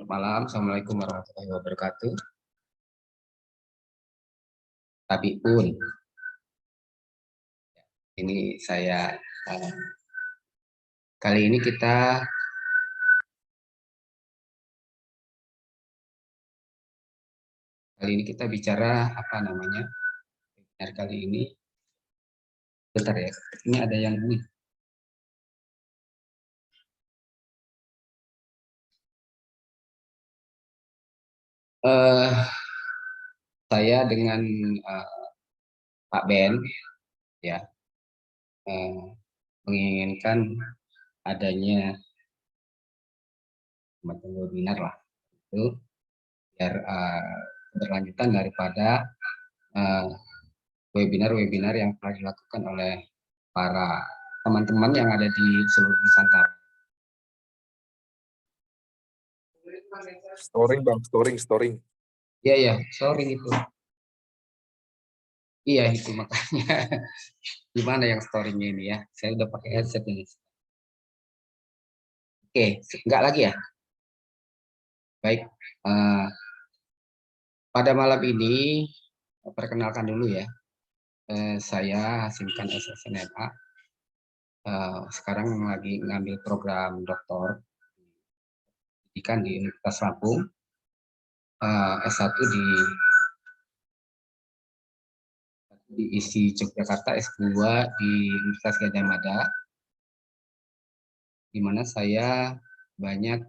Malam, Assalamualaikum warahmatullahi wabarakatuh. Tapi pun ini saya kali ini kita bicara apa namanya? Kali ini, bentar ya. Ini ada yang ini. Saya dengan Pak Ben ya menginginkan adanya semacam webinar lah itu biar berlanjutan daripada webinar-webinar yang telah dilakukan oleh para teman-teman yang ada di seluruh Nusantara. Storing bang, storing. Iya, storing itu. Iya itu makanya. Gimana yang storingnya ini ya? Saya udah pakai headset ini. Oke, enggak lagi ya? Baik. Pada malam ini, perkenalkan dulu ya. Saya Hasimkan SSNMA. Sekarang lagi ngambil program doktor pendidikan di Universitas Lampung. S1 di ISI Yogyakarta, S2 di Universitas Gadjah Mada, di mana saya banyak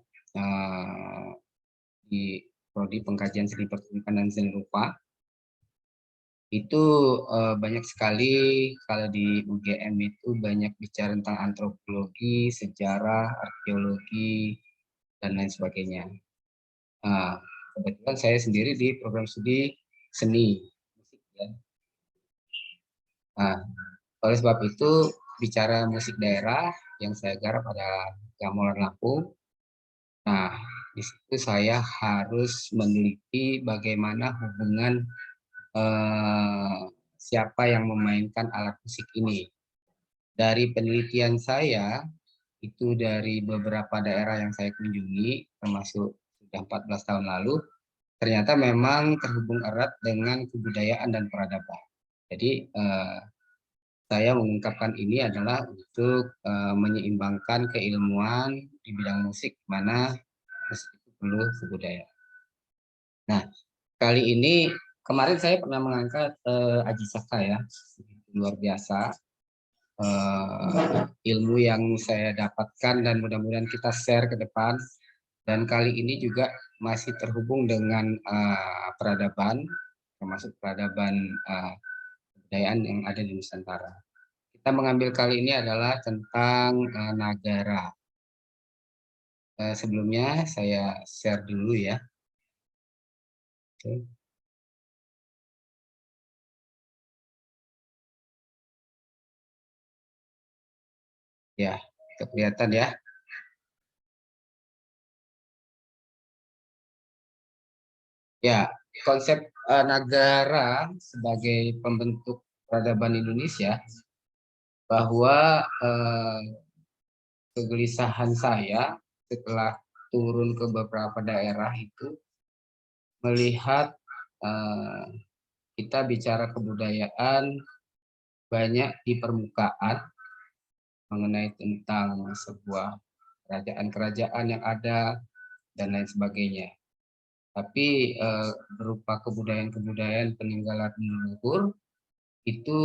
di prodi pengkajian seni pertunjukan dan seni rupa. Itu banyak sekali kalau di UGM itu banyak bicara tentang antropologi, sejarah, arkeologi, dan lain sebagainya. Kebetulan saya sendiri di program studi seni musik ya. Oleh sebab itu bicara musik daerah yang saya garap pada Gamelan Lampung. Nah, di situ saya harus meneliti bagaimana hubungan siapa yang memainkan alat musik ini. Dari penelitian saya, itu dari beberapa daerah yang saya kunjungi, termasuk sudah 14 tahun lalu, ternyata memang terhubung erat dengan kebudayaan dan peradaban. Jadi, saya mengungkapkan ini adalah untuk menyeimbangkan keilmuan di bidang musik, mana musik itu perlu kebudayaan. Nah, kali ini kemarin saya pernah mengangkat Aji Saka ya, luar biasa ilmu yang saya dapatkan dan mudah-mudahan kita share ke depan. Dan kali ini juga masih terhubung dengan peradaban, termasuk peradaban kebudayaan yang ada di Nusantara. Kita mengambil kali ini adalah tentang Nagara. Sebelumnya saya share dulu ya. Oke. Ya, kelihatan ya. Ya, konsep Nagara sebagai pembentuk peradaban Indonesia, bahwa kegelisahan saya setelah turun ke beberapa daerah itu melihat kita bicara kebudayaan banyak di permukaan mengenai tentang sebuah kerajaan-kerajaan yang ada dan lain sebagainya. Tapi berupa kebudayaan-kebudayaan peninggalan leluhur itu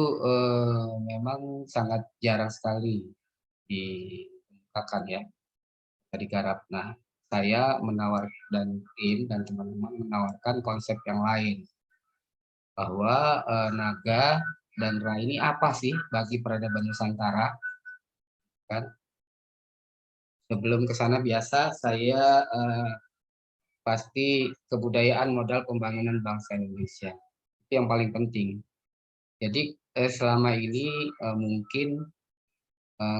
memang sangat jarang sekali dikemukakan ya, digarap. Nah, saya menawarkan dan tim dan teman-teman menawarkan konsep yang lain bahwa naga dan ra ini apa sih bagi peradaban Nusantara, kan? Sebelum ke sana biasa saya pasti kebudayaan modal pembangunan bangsa Indonesia. Itu yang paling penting. Jadi selama ini mungkin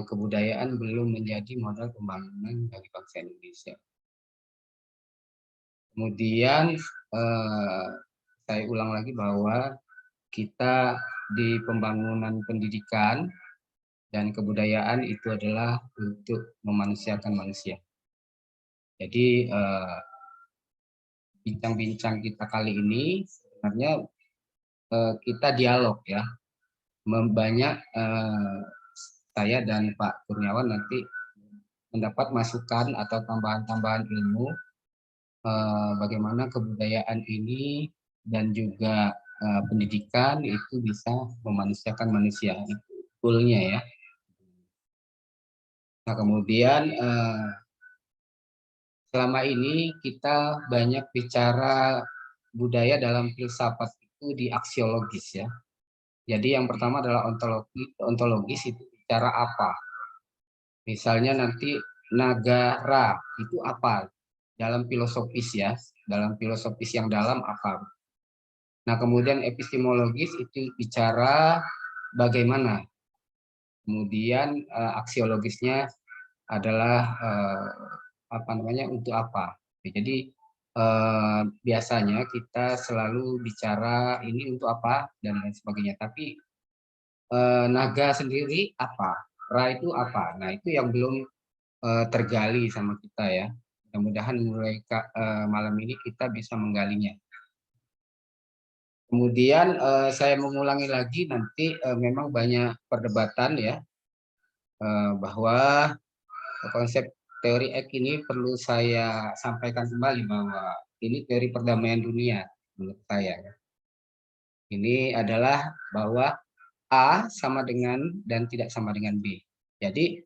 kebudayaan belum menjadi modal pembangunan bagi bangsa Indonesia. Kemudian saya ulang lagi bahwa kita di pembangunan pendidikan dan kebudayaan itu adalah untuk memanusiakan manusia. Jadi bincang-bincang kita kali ini sebenarnya kita dialog ya, banyak saya dan Pak Kurniawan nanti mendapat masukan atau tambahan-tambahan ilmu bagaimana kebudayaan ini dan juga pendidikan itu bisa memanusiakan manusia, itu goalnya ya. Nah kemudian selama ini kita banyak bicara budaya dalam filsafat itu di aksiologis ya. Jadi yang pertama adalah ontologis itu bicara apa. Misalnya nanti nagara itu apa dalam filosofis ya, dalam filosofis yang dalam apa. Nah kemudian epistemologis itu bicara bagaimana. Kemudian aksiologisnya adalah apa namanya untuk apa. Jadi biasanya kita selalu bicara ini untuk apa dan lain sebagainya. Tapi naga sendiri apa, ra itu apa. Nah itu yang belum tergali sama kita ya. Mudah-mudahan mulai malam ini kita bisa menggalinya. Kemudian saya mengulangi lagi nanti memang banyak perdebatan ya bahwa konsep teori X ini perlu saya sampaikan kembali bahwa ini teori perdamaian dunia menurut saya. Ini adalah bahwa A sama dengan dan tidak sama dengan B. Jadi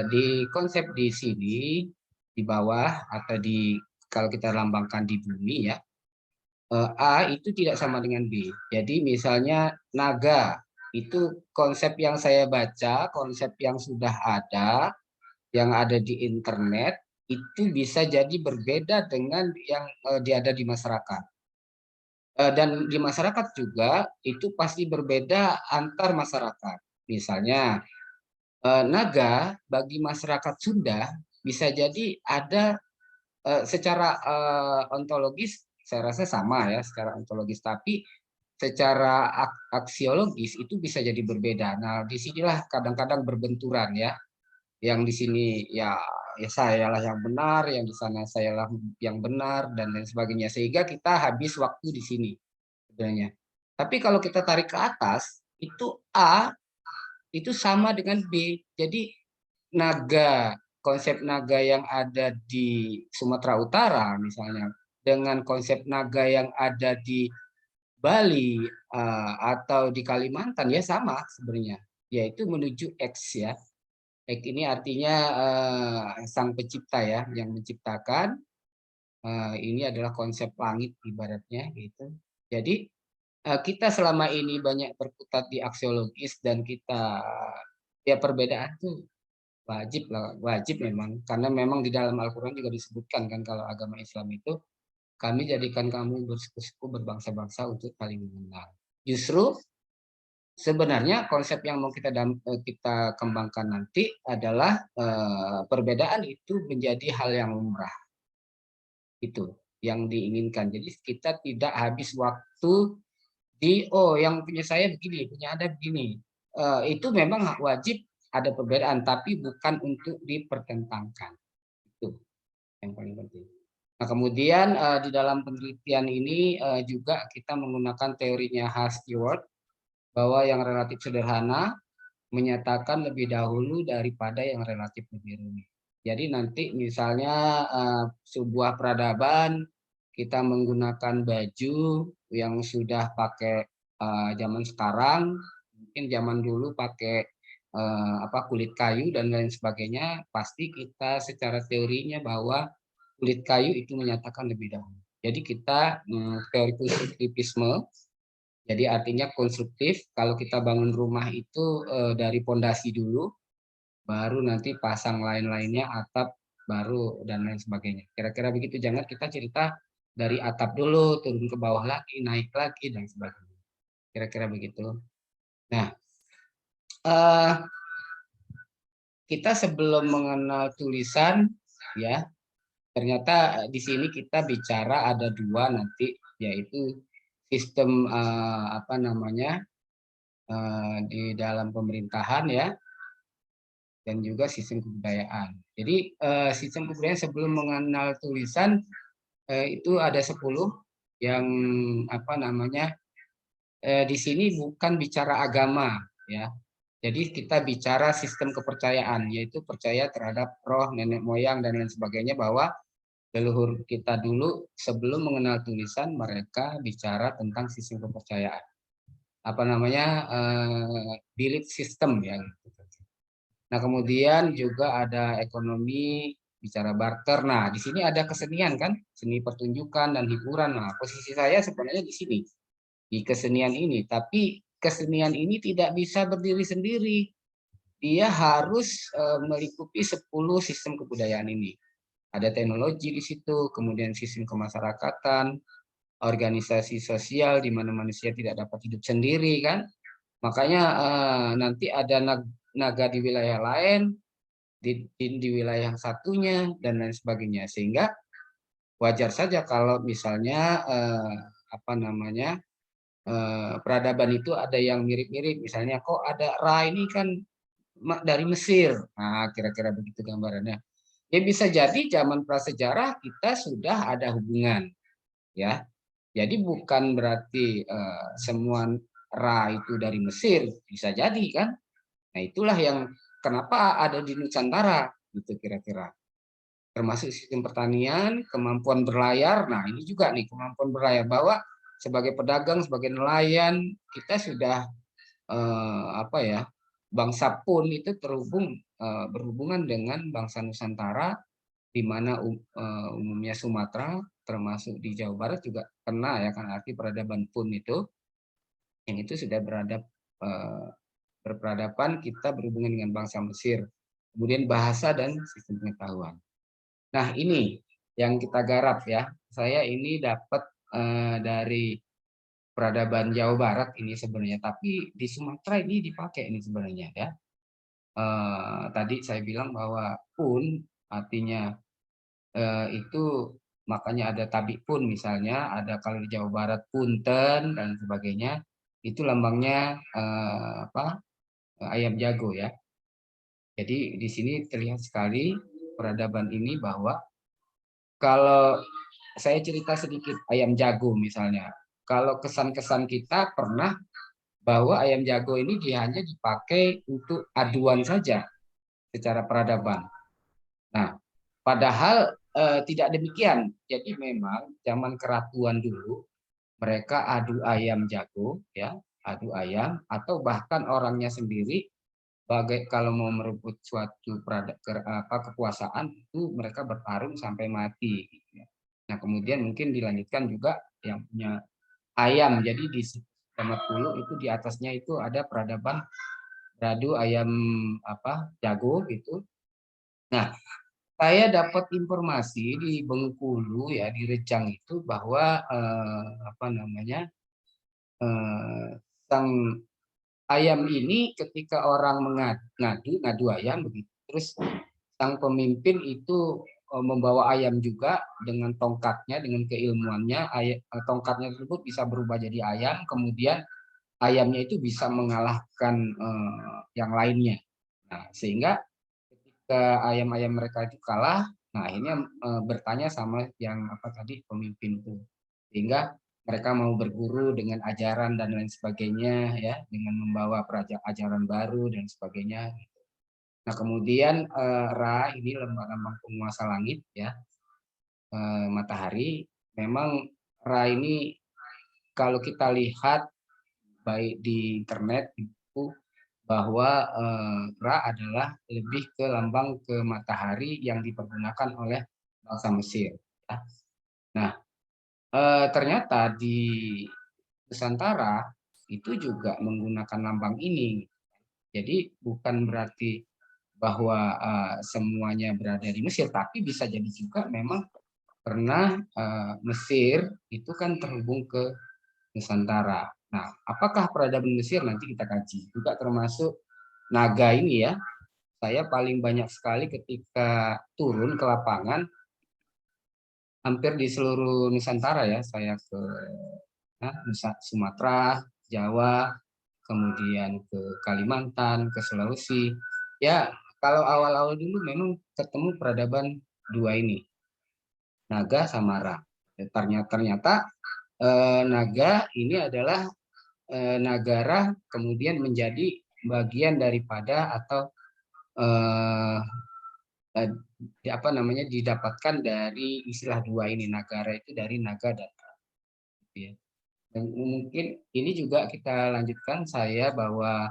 di konsep di sini di bawah atau di kalau kita lambangkan di bumi ya, A itu tidak sama dengan B. Jadi misalnya naga itu konsep yang saya baca, konsep yang sudah ada, yang ada di internet itu bisa jadi berbeda dengan yang ada di masyarakat. Dan di masyarakat juga itu pasti berbeda antar masyarakat. Misalnya naga bagi masyarakat Sunda bisa jadi ada secara ontologis saya rasa sama ya secara ontologis, tapi secara aksiologis itu bisa jadi berbeda. Nah disinilah kadang-kadang berbenturan ya, yang di sini ya saya lah yang benar, yang di sana saya lah yang benar dan lain sebagainya, sehingga kita habis waktu di sini sebenarnya. Tapi kalau kita tarik ke atas itu A itu sama dengan B. Jadi naga, konsep naga yang ada di Sumatera Utara misalnya dengan konsep naga yang ada di Bali atau di Kalimantan ya sama sebenarnya, yaitu menuju X ya. X ini artinya sang pencipta ya, yang menciptakan. Ini adalah konsep langit ibaratnya gitu. Jadi kita selama ini banyak berkutat di aksiologis dan kita ya perbedaan tuh wajib lah, wajib memang karena memang di dalam Al-Qur'an juga disebutkan kan kalau agama Islam itu kami jadikan kamu bersuku-suku berbangsa-bangsa untuk saling mengenal. Justru sebenarnya konsep yang mau kita kembangkan nanti adalah perbedaan itu menjadi hal yang lumrah. Itu yang diinginkan. Jadi kita tidak habis waktu di oh yang punya saya begini, punya Anda begini. Itu memang wajib ada perbedaan tapi bukan untuk dipertentangkan. Itu yang paling penting. Nah, kemudian di dalam penelitian ini juga kita menggunakan teorinya Hall-Stewart bahwa yang relatif sederhana menyatakan lebih dahulu daripada yang relatif lebih rumit. Jadi nanti misalnya sebuah peradaban kita menggunakan baju yang sudah pakai zaman sekarang, mungkin zaman dulu pakai kulit kayu dan lain sebagainya, pasti kita secara teorinya bahwa kulit kayu itu menyatakan lebih dahulu. Jadi kita teori konstruktivisme, jadi artinya konstruktif, kalau kita bangun rumah itu dari pondasi dulu, baru nanti pasang lain-lainnya, atap, baru, dan lain sebagainya. Kira-kira begitu, jangan kita cerita dari atap dulu, turun ke bawah lagi, naik lagi, dan sebagainya. Kira-kira begitu. Nah, kita sebelum mengenal tulisan, ya, ternyata di sini kita bicara ada dua nanti, yaitu sistem di dalam pemerintahan ya, dan juga sistem kebudayaan. Jadi sistem kebudayaan sebelum mengenal tulisan itu ada 10 yang apa namanya, di sini bukan bicara agama ya. Jadi kita bicara sistem kepercayaan, yaitu percaya terhadap roh, nenek moyang dan lain sebagainya, bahwa leluhur kita dulu sebelum mengenal tulisan mereka bicara tentang sistem kepercayaan. Apa namanya, belief system ya. Nah, kemudian juga ada ekonomi, bicara barter. Nah, di sini ada kesenian kan, seni pertunjukan dan hiburan. Nah, posisi saya sebenarnya di sini, di kesenian ini. Tapi kesenian ini tidak bisa berdiri sendiri. Dia harus melingkupi 10 sistem kebudayaan ini. Ada teknologi di situ, kemudian sistem kemasyarakatan, organisasi sosial di mana manusia tidak dapat hidup sendiri kan. Makanya nanti ada naga di wilayah lain, di wilayah yang satunya dan lain sebagainya, sehingga wajar saja kalau misalnya apa namanya, peradaban itu ada yang mirip-mirip, misalnya kok ada Ra ini kan dari Mesir, nah kira-kira begitu gambarannya. Ya bisa jadi zaman prasejarah kita sudah ada hubungan ya, jadi bukan berarti semua Ra itu dari Mesir, bisa jadi kan. Nah itulah yang kenapa ada di Nusantara gitu kira-kira, termasuk sistem pertanian, kemampuan berlayar. Nah, ini juga nih kemampuan berlayar, bahwa sebagai pedagang, sebagai nelayan, kita sudah apa ya, bangsa Pun itu berhubungan dengan bangsa Nusantara, di mana umumnya Sumatera, termasuk di Jawa Barat juga kena ya kan, arti peradaban Pun itu, yang itu sudah berperadaban, kita berhubungan dengan bangsa Mesir. Kemudian bahasa dan sistem pengetahuan. Nah, ini yang kita garap ya. Saya ini dapat dari peradaban Jawa Barat ini sebenarnya, tapi di Sumatera ini dipakai ini sebenarnya ya. Tadi saya bilang bahwa Pun artinya itu, makanya ada Tabik Pun misalnya, ada kalau di Jawa Barat Punten dan sebagainya. Itu lambangnya apa? Ayam jago ya. Jadi di sini terlihat sekali peradaban ini, bahwa kalau saya cerita sedikit ayam jago misalnya. Kalau kesan-kesan kita pernah bahwa ayam jago ini dia hanya dipakai untuk aduan saja secara peradaban. Nah, padahal tidak demikian. Jadi memang zaman keratuan dulu mereka adu ayam jago ya, adu ayam, atau bahkan orangnya sendiri kalau mau merebut suatu kekuasaan itu mereka bertarung sampai mati. Gitu ya. Nah kemudian mungkin dilanjutkan juga yang punya ayam. Jadi di Selamat Hulu itu di atasnya itu ada peradaban beradu ayam apa jago gitu. Nah saya dapat informasi di Bengkulu ya, di Rejang itu, bahwa apa namanya, sang ayam ini ketika orang ngadu ayam begitu, terus sang pemimpin itu membawa ayam juga dengan tongkatnya, dengan keilmuannya. Tongkatnya tersebut bisa berubah jadi ayam, kemudian ayamnya itu bisa mengalahkan yang lainnya. Nah, sehingga ketika ayam-ayam mereka itu kalah, nah akhirnya bertanya sama yang apa tadi, pemimpin itu, sehingga mereka mau berguru dengan ajaran dan lain sebagainya ya, dengan membawa ajaran baru dan sebagainya. Nah kemudian Ra ini lambang penguasa langit ya, matahari. Memang Ra ini kalau kita lihat baik di internet itu, bahwa Ra adalah lebih ke lambang ke matahari yang dipergunakan oleh bangsa Mesir. Ya. Nah ternyata di Nusantara itu juga menggunakan lambang ini. Jadi bukan berarti bahwa semuanya berada di Mesir, tapi bisa jadi juga memang pernah Mesir itu kan terhubung ke Nusantara. Nah, apakah peradaban Mesir nanti kita kaji. Juga termasuk naga ini ya. Saya paling banyak sekali ketika turun ke lapangan, hampir di seluruh Nusantara ya. Saya ke Sumatera, Jawa, kemudian ke Kalimantan, ke Sulawesi. Ya, kalau awal-awal dulu memang ketemu peradaban dua ini, naga sama Ra. Ternyata naga ini adalah nagara kemudian menjadi bagian daripada atau apa namanya didapatkan dari istilah dua ini, nagara itu dari naga dan ra, gitu ya. Dan mungkin ini juga kita lanjutkan saya bahwa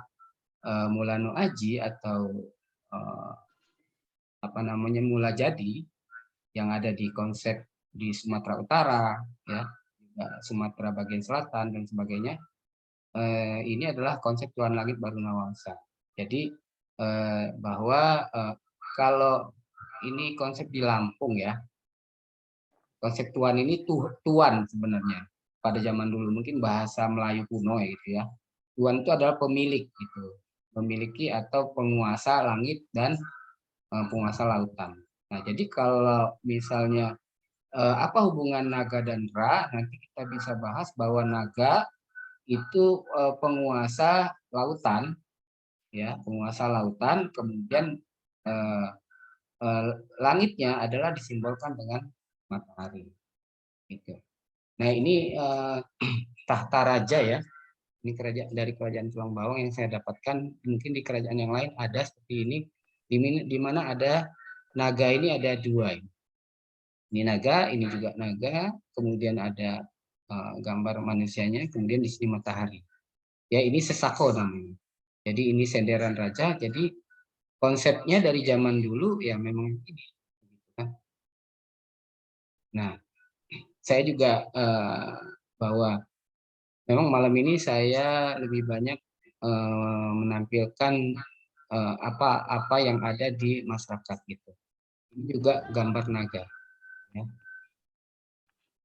Mulano Aji atau eh, apa namanya mula jadi yang ada di konsep di Sumatera Utara, ya, juga Sumatera bagian selatan dan sebagainya. Ini adalah konsep Tuan Langit Baru Nawangsa. Jadi bahwa kalau ini konsep di Lampung ya, konsep Tuan ini tuan sebenarnya pada zaman dulu mungkin bahasa Melayu kuno ya gitu ya. Tuan itu adalah pemilik gitu, memiliki atau penguasa langit dan penguasa lautan. Nah jadi kalau misalnya apa hubungan naga dan ra, nanti kita bisa bahas bahwa naga itu penguasa lautan, ya penguasa lautan, kemudian eh, langitnya adalah disimbolkan dengan matahari. Gitu. Nah ini tahta raja ya, ini kerajaan dari kerajaan Tulang Bawang yang saya dapatkan, mungkin di kerajaan yang lain ada seperti ini, di mana ada naga ini ada dua. Ini naga, ini juga naga, kemudian ada gambar manusianya, kemudian di sini matahari. Ya ini sesako namanya. Jadi ini senderan raja. Jadi konsepnya dari zaman dulu ya memang ini. Nah, saya juga bahwa memang malam ini saya lebih banyak menampilkan apa yang ada di masyarakat gitu. Ini juga gambar naga. Ya.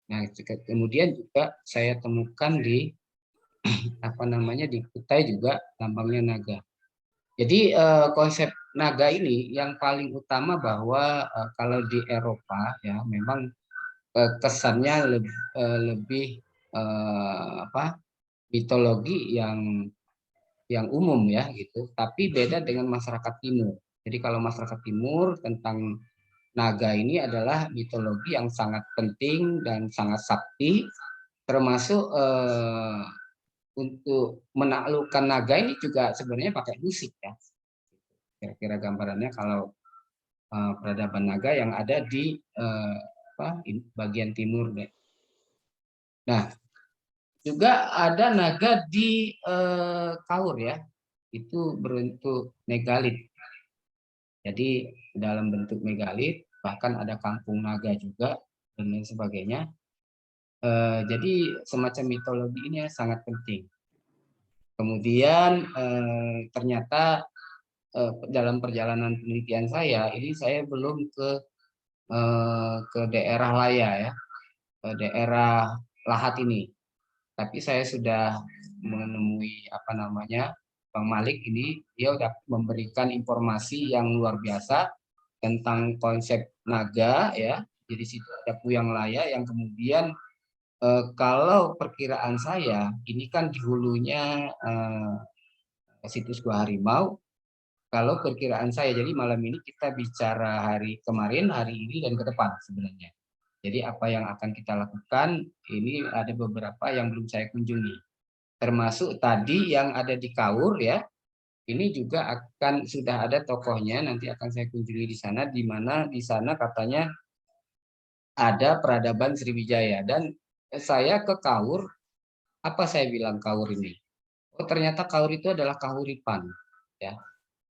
Nah, kemudian juga saya temukan di apa namanya di Kutai juga lambangnya naga. Jadi konsep naga ini yang paling utama bahwa kalau di Eropa ya memang kesannya lebih apa mitologi yang umum ya gitu. Tapi beda dengan masyarakat timur. Jadi kalau masyarakat timur tentang naga ini adalah mitologi yang sangat penting dan sangat sakti, termasuk untuk menaklukkan naga ini juga sebenarnya pakai musik ya. Kira-kira gambarannya kalau peradaban naga yang ada di bagian timur deh. Nah, juga ada naga di Kaur ya, itu berbentuk megalit. Jadi dalam bentuk megalit, bahkan ada kampung naga juga dan lain sebagainya. Jadi semacam mitologi ini sangat penting. Kemudian ternyata dalam perjalanan penelitian saya ini saya belum ke daerah Laya ya, ke daerah Lahat ini. Tapi saya sudah menemui apa namanya Bang Malik ini, dia sudah memberikan informasi yang luar biasa tentang konsep naga ya. Jadi situ ada Puyang Laya yang kemudian kalau perkiraan saya ini kan di hulunya situs Gua Harimau. Kalau perkiraan saya, jadi malam ini kita bicara hari kemarin, hari ini, dan ke depan sebenarnya. Jadi apa yang akan kita lakukan, ini ada beberapa yang belum saya kunjungi. Termasuk tadi yang ada di Kaur ya, ini juga akan sudah ada tokohnya, nanti akan saya kunjungi di sana, di mana di sana katanya ada peradaban Sriwijaya. Dan saya ke Kaur, apa saya bilang Kaur ini? Oh ternyata Kaur itu adalah kahuripan. Ya.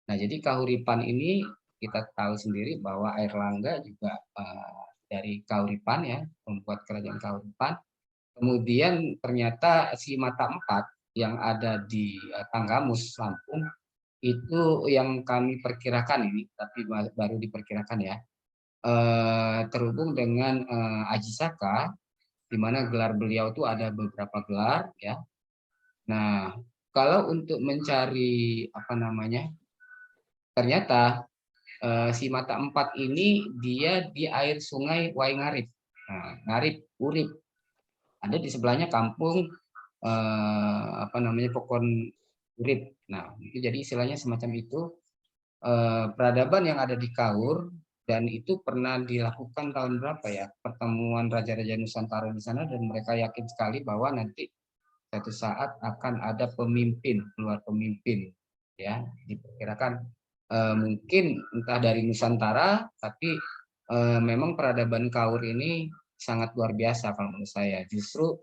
Nah, jadi kahuripan ini kita tahu sendiri bahwa Airlangga juga dari Kahuripan ya, membuat kerajaan Kahuripan. Kemudian ternyata si Mata Empat yang ada di Tanggamus, Lampung, itu yang kami perkirakan ini, tapi baru diperkirakan ya, terhubung dengan Aji Saka, di mana gelar beliau itu ada beberapa gelar ya. Nah, kalau untuk mencari apa namanya, ternyata si Mata Empat ini dia di air sungai Waingarit. Nah, Ngarit Urip. Ada di sebelahnya kampung apa namanya Pokon Urip. Nah, itu jadi istilahnya semacam itu. Peradaban yang ada di Kaur dan itu pernah dilakukan tahun berapa ya, pertemuan raja-raja Nusantara di sana, dan mereka yakin sekali bahwa nanti suatu saat akan ada pemimpin, keluar pemimpin, ya, diperkirakan mungkin entah dari Nusantara, tapi memang peradaban Kaur ini sangat luar biasa kalau menurut saya. Justru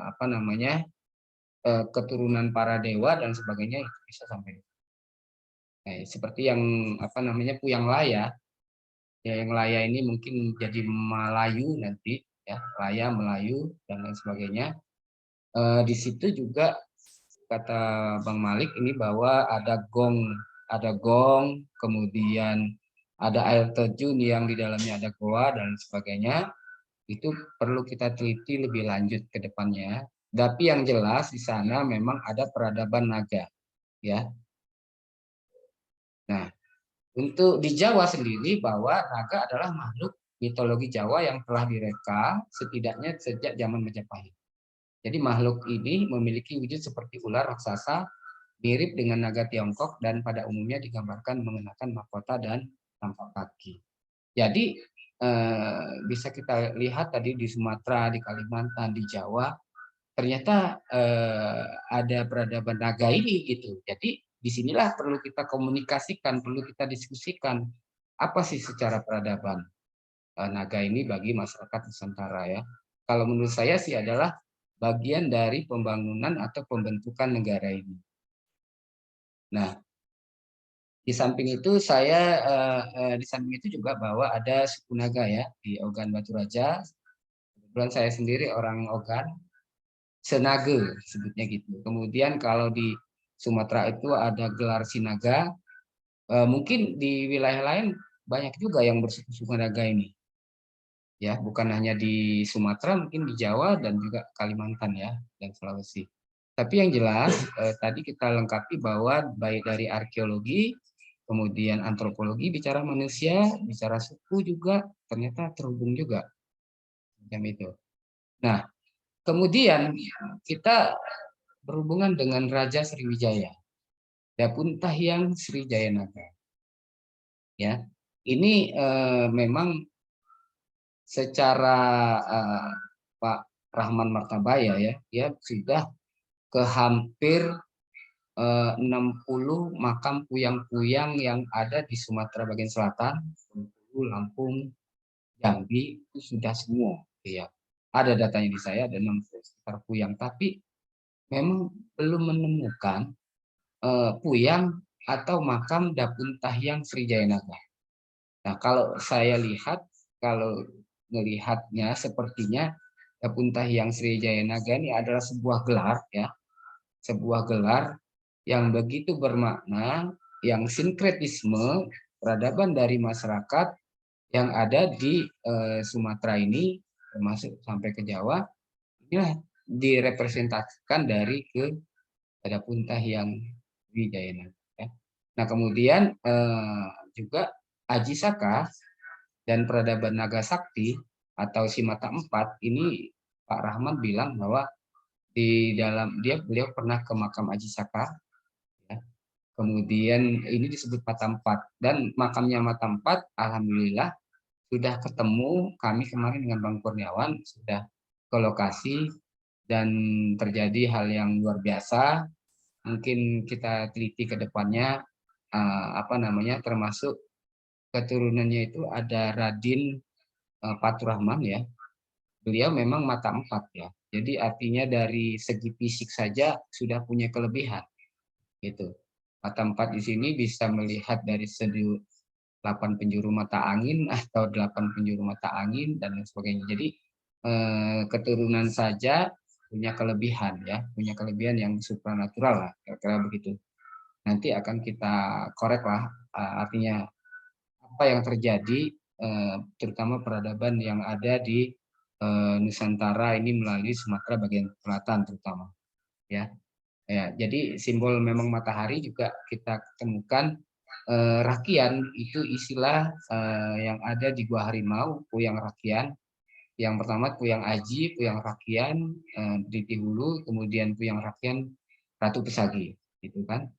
apa namanya, keturunan para dewa dan sebagainya itu bisa sampai seperti yang apa namanya, Puyang Laya. Ya, yang Laya ini mungkin jadi Melayu nanti, ya, Laya, Melayu dan lain sebagainya. Di situ juga kata Bang Malik ini bahwa ada gong, kemudian ada air terjun yang di dalamnya ada goa dan sebagainya. Itu perlu kita teliti lebih lanjut ke depannya. Tapi yang jelas di sana memang ada peradaban naga, ya. Nah, untuk di Jawa sendiri bahwa naga adalah makhluk mitologi Jawa yang telah direka setidaknya sejak zaman Majapahit. Jadi makhluk ini memiliki wujud seperti ular raksasa, mirip dengan naga Tiongkok, dan pada umumnya digambarkan mengenakan mahkota dan tampak kaki. Jadi bisa kita lihat tadi di Sumatera, di Kalimantan, di Jawa, ternyata ada peradaban naga ini gitu. Jadi disinilah perlu kita komunikasikan, perlu kita diskusikan apa sih secara peradaban naga ini bagi masyarakat Nusantara, ya. Kalau menurut saya sih adalah bagian dari pembangunan atau pembentukan negara ini. Nah, di samping itu di samping itu juga bahwa ada suku naga, ya, di Ogan Batu Raja. Kebetulan saya sendiri orang Ogan, Senage sebutnya gitu. Kemudian kalau di Sumatera itu ada gelar Sinaga. Mungkin di wilayah lain banyak juga yang bersuku naga ini. Ya, bukan hanya di Sumatera, mungkin di Jawa dan juga Kalimantan, ya, dan Sulawesi. Tapi yang jelas tadi kita lengkapi bahwa baik dari arkeologi, kemudian antropologi, bicara manusia, bicara suku juga ternyata terhubung juga jam itu. Nah, kemudian kita berhubungan dengan Raja Sriwijaya, Dapuntahyang Sriwijayanaga. Ya, ini memang secara Pak Rahman Martabaya, ya, dia sudah ke hampir 60 makam puyang-puyang yang ada di Sumatera bagian selatan, Bengkulu, Lampung, Jambi, itu sudah semua. Ya. Ada datanya di saya, ada 60 sekitar puyang. Tapi memang belum menemukan puyang atau makam Dapuntahyang Sriwijayanaga. Nah, kalau saya lihat, kalau melihatnya sepertinya Dapuntahyang Sriwijayanaga ini adalah sebuah gelar, ya, sebuah gelar yang begitu bermakna, yang sinkretisme peradaban dari masyarakat yang ada di Sumatera ini, termasuk sampai ke Jawa, inilah direpresentasikan dari ke Dapuntahyang Sriwijayanaga. Ya. Nah, kemudian juga Aji Saka dan peradaban Naga Sakti atau Simata 4 ini Pak Rahman bilang bahwa di dalam beliau pernah ke makam Aji Saka, ya. Kemudian ini disebut Mata 4 dan makamnya Mata 4 alhamdulillah sudah ketemu kami kemarin dengan Bang Kurniawan, sudah ke lokasi dan terjadi hal yang luar biasa. Mungkin kita teliti ke depannya apa namanya, termasuk keturunannya itu ada Radin Faturrahman, ya. Beliau memang mata 4, ya. Jadi artinya dari segi fisik saja sudah punya kelebihan gitu. Mata 4 di sini bisa melihat dari sudut 8 penjuru mata angin atau 8 penjuru mata angin dan lain sebagainya. Jadi keturunan saja punya kelebihan, ya, punya kelebihan yang supranatural lah, kira-kira begitu. Nanti akan kita korek lah, artinya apa yang terjadi, terutama peradaban yang ada di Nusantara ini melalui Sumatera bagian selatan terutama, ya. Ya, jadi simbol memang matahari juga kita temukan Rakian itu istilah yang ada di Gua Harimau, Puyang Rakian. Yang pertama Puyang Aji, Puyang Rakian di Tihulu, kemudian Puyang Rakian Ratu Pesagi, gitu kan.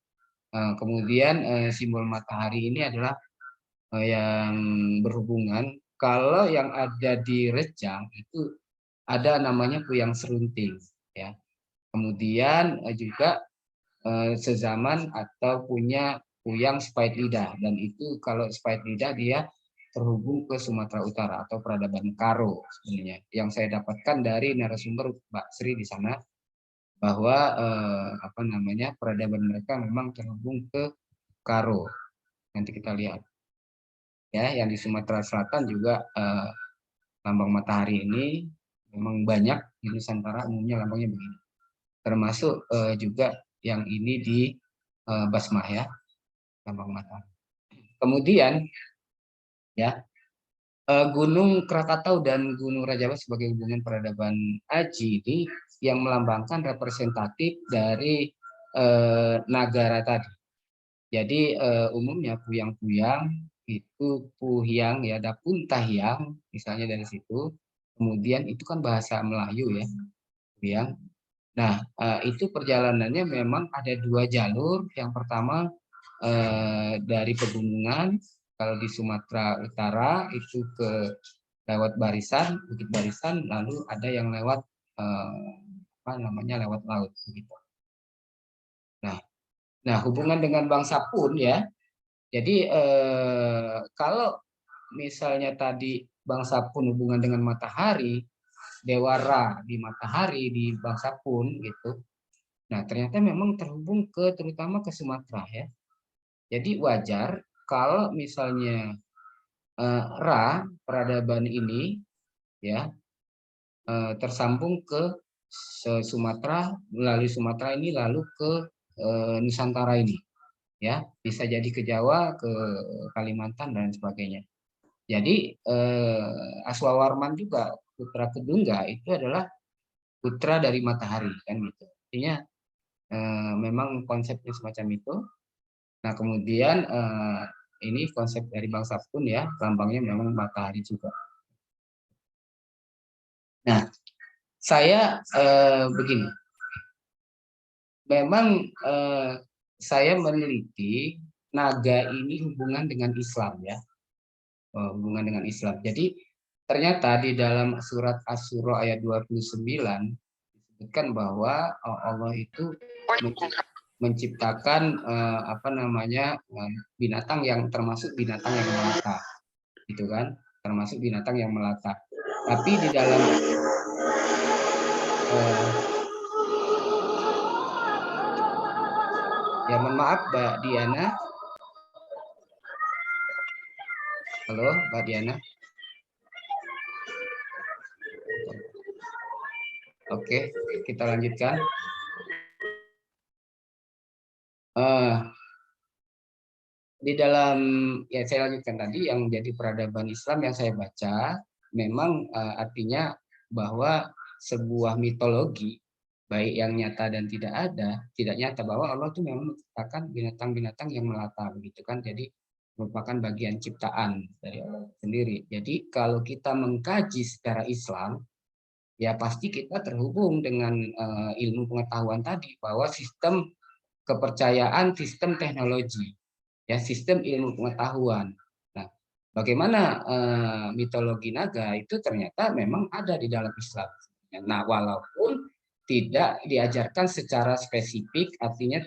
Kemudian simbol matahari ini adalah yang berhubungan. Kalau yang ada di Rejang itu ada namanya kuyang serunting, ya. Kemudian juga sezaman atau punya kuyang spait lidah, dan itu kalau spait lidah dia terhubung ke Sumatera Utara atau peradaban Karo sebenarnya. Yang saya dapatkan dari narasumber Mbak Sri di sana bahwa apa namanya peradaban mereka memang terhubung ke Karo. Nanti kita lihat ya, yang di Sumatera Selatan juga lambang matahari ini memang banyak di Nusantara umumnya lambangnya begini. Termasuk juga yang ini di Basmah ya, lambang matahari. Kemudian ya Gunung Krakatau dan Gunung Rajaba sebagai hubungan peradaban Aji ini yang melambangkan representatif dari Nagara tadi. Jadi umumnya puyang-puyang itu puhyang ya, ada pun tahyang misalnya dari situ. Kemudian itu kan bahasa Melayu ya, puyang. Nah, itu perjalanannya memang ada dua jalur. Yang pertama dari pegunungan, kalau di Sumatera Utara itu ke lewat Barisan, Bukit Barisan, lalu ada yang lewat apa namanya lewat laut begitu. Nah, hubungan dengan bangsa pun ya. Jadi kalau misalnya tadi bangsa pun hubungan dengan matahari, Dewara di matahari di bangsa pun gitu. Nah, ternyata memang terhubung terutama ke Sumatera ya. Jadi wajar kalau misalnya Ra peradaban ini ya tersambung ke Sumatera, melalui Sumatera ini lalu ke Nusantara ini ya, bisa jadi ke Jawa, ke Kalimantan dan sebagainya. Jadi Aswawarman juga putra Kedungga itu adalah putra dari matahari kan gitu. Artinya memang konsepnya semacam itu. Nah, kemudian ini konsep dari bangsa pun ya, lambangnya memang matahari juga. Nah, saya begini, memang saya meneliti naga ini hubungan dengan Islam ya, hubungan dengan Islam. Jadi ternyata di dalam surat Asy-Syura ayat 29 disebutkan bahwa Allah itu menciptakan apa namanya binatang yang termasuk binatang yang melata, gitu kan? Termasuk binatang yang melata. Tapi di dalam ya mohon maaf Mbak Diana. Halo Mbak Diana. Oke, kita lanjutkan. Di dalam ya saya lanjutkan tadi yang jadi peradaban Islam yang saya baca memang artinya bahwa sebuah mitologi baik yang nyata dan tidak nyata bahwa Allah itu memang menciptakan binatang-binatang yang melata begitu kan, jadi merupakan bagian ciptaan dari Allah sendiri. Jadi kalau kita mengkaji secara Islam ya pasti kita terhubung dengan ilmu pengetahuan tadi bahwa sistem kepercayaan, sistem teknologi ya, sistem ilmu pengetahuan. Nah, bagaimana mitologi naga itu ternyata memang ada di dalam Islam. Nah, walaupun tidak diajarkan secara spesifik, artinya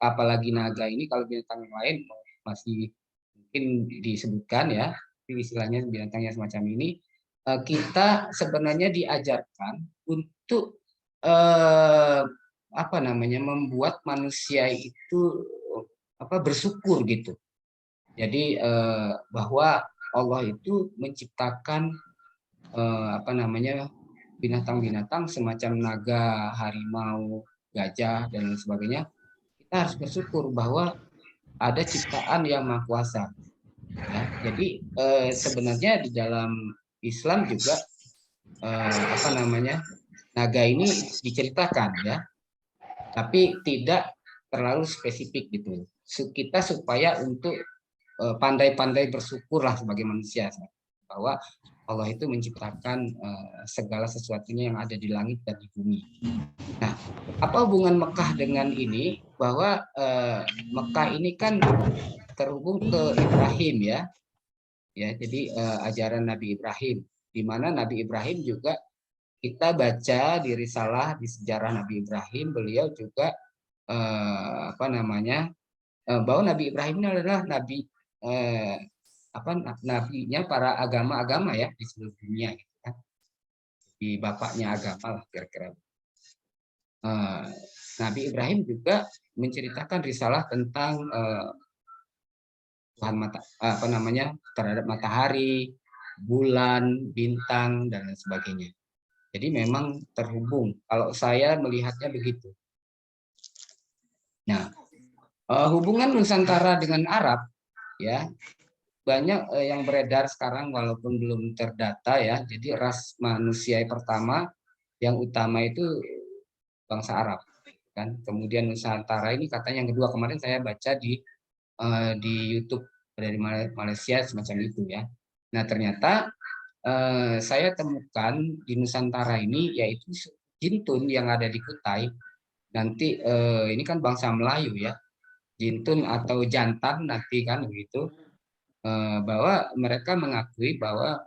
apalagi naga ini kalau binatang yang lain masih mungkin disebutkan ya, istilahnya binatangnya semacam ini, kita sebenarnya diajarkan untuk apa namanya membuat manusia itu bersyukur gitu. Jadi bahwa Allah itu menciptakan apa namanya binatang-binatang semacam naga, harimau, gajah dan lain sebagainya. Kita harus bersyukur bahwa ada ciptaan yang maha kuasa. Ya, jadi sebenarnya di dalam Islam juga apa namanya naga ini diceritakan ya, tapi tidak terlalu spesifik gitu. Kita supaya untuk pandai-pandai bersyukurlah sebagai manusia bahwa Allah itu menciptakan segala sesuatunya yang ada di langit dan di bumi. Nah, apa hubungan Mekah dengan ini? Bahwa Mekah ini kan terhubung ke Ibrahim ya. Ya, jadi ajaran Nabi Ibrahim, di mana Nabi Ibrahim juga kita baca di risalah di sejarah Nabi Ibrahim, beliau juga apa namanya bahwa Nabi Ibrahim ini adalah nabi apa nabinya para agama-agama ya di seluruh dunia gitu kan. Di bapaknya agama lah kira-kira. Nabi Ibrahim juga menceritakan risalah tentang Tuhan apa namanya terhadap matahari, bulan, bintang dan lain sebagainya. Jadi memang terhubung. Kalau saya melihatnya begitu. Nah, hubungan Nusantara dengan Arab ya banyak yang beredar sekarang walaupun belum terdata ya. Jadi ras manusia pertama yang utama itu bangsa Arab kan. Kemudian Nusantara ini katanya yang kedua, kemarin saya baca di YouTube dari Malaysia semacam itu ya. Nah ternyata saya temukan di Nusantara ini yaitu Jintun yang ada di Kutai. Nanti ini kan bangsa Melayu ya, Jintun atau Jantan nanti kan begitu, bahwa mereka mengakui bahwa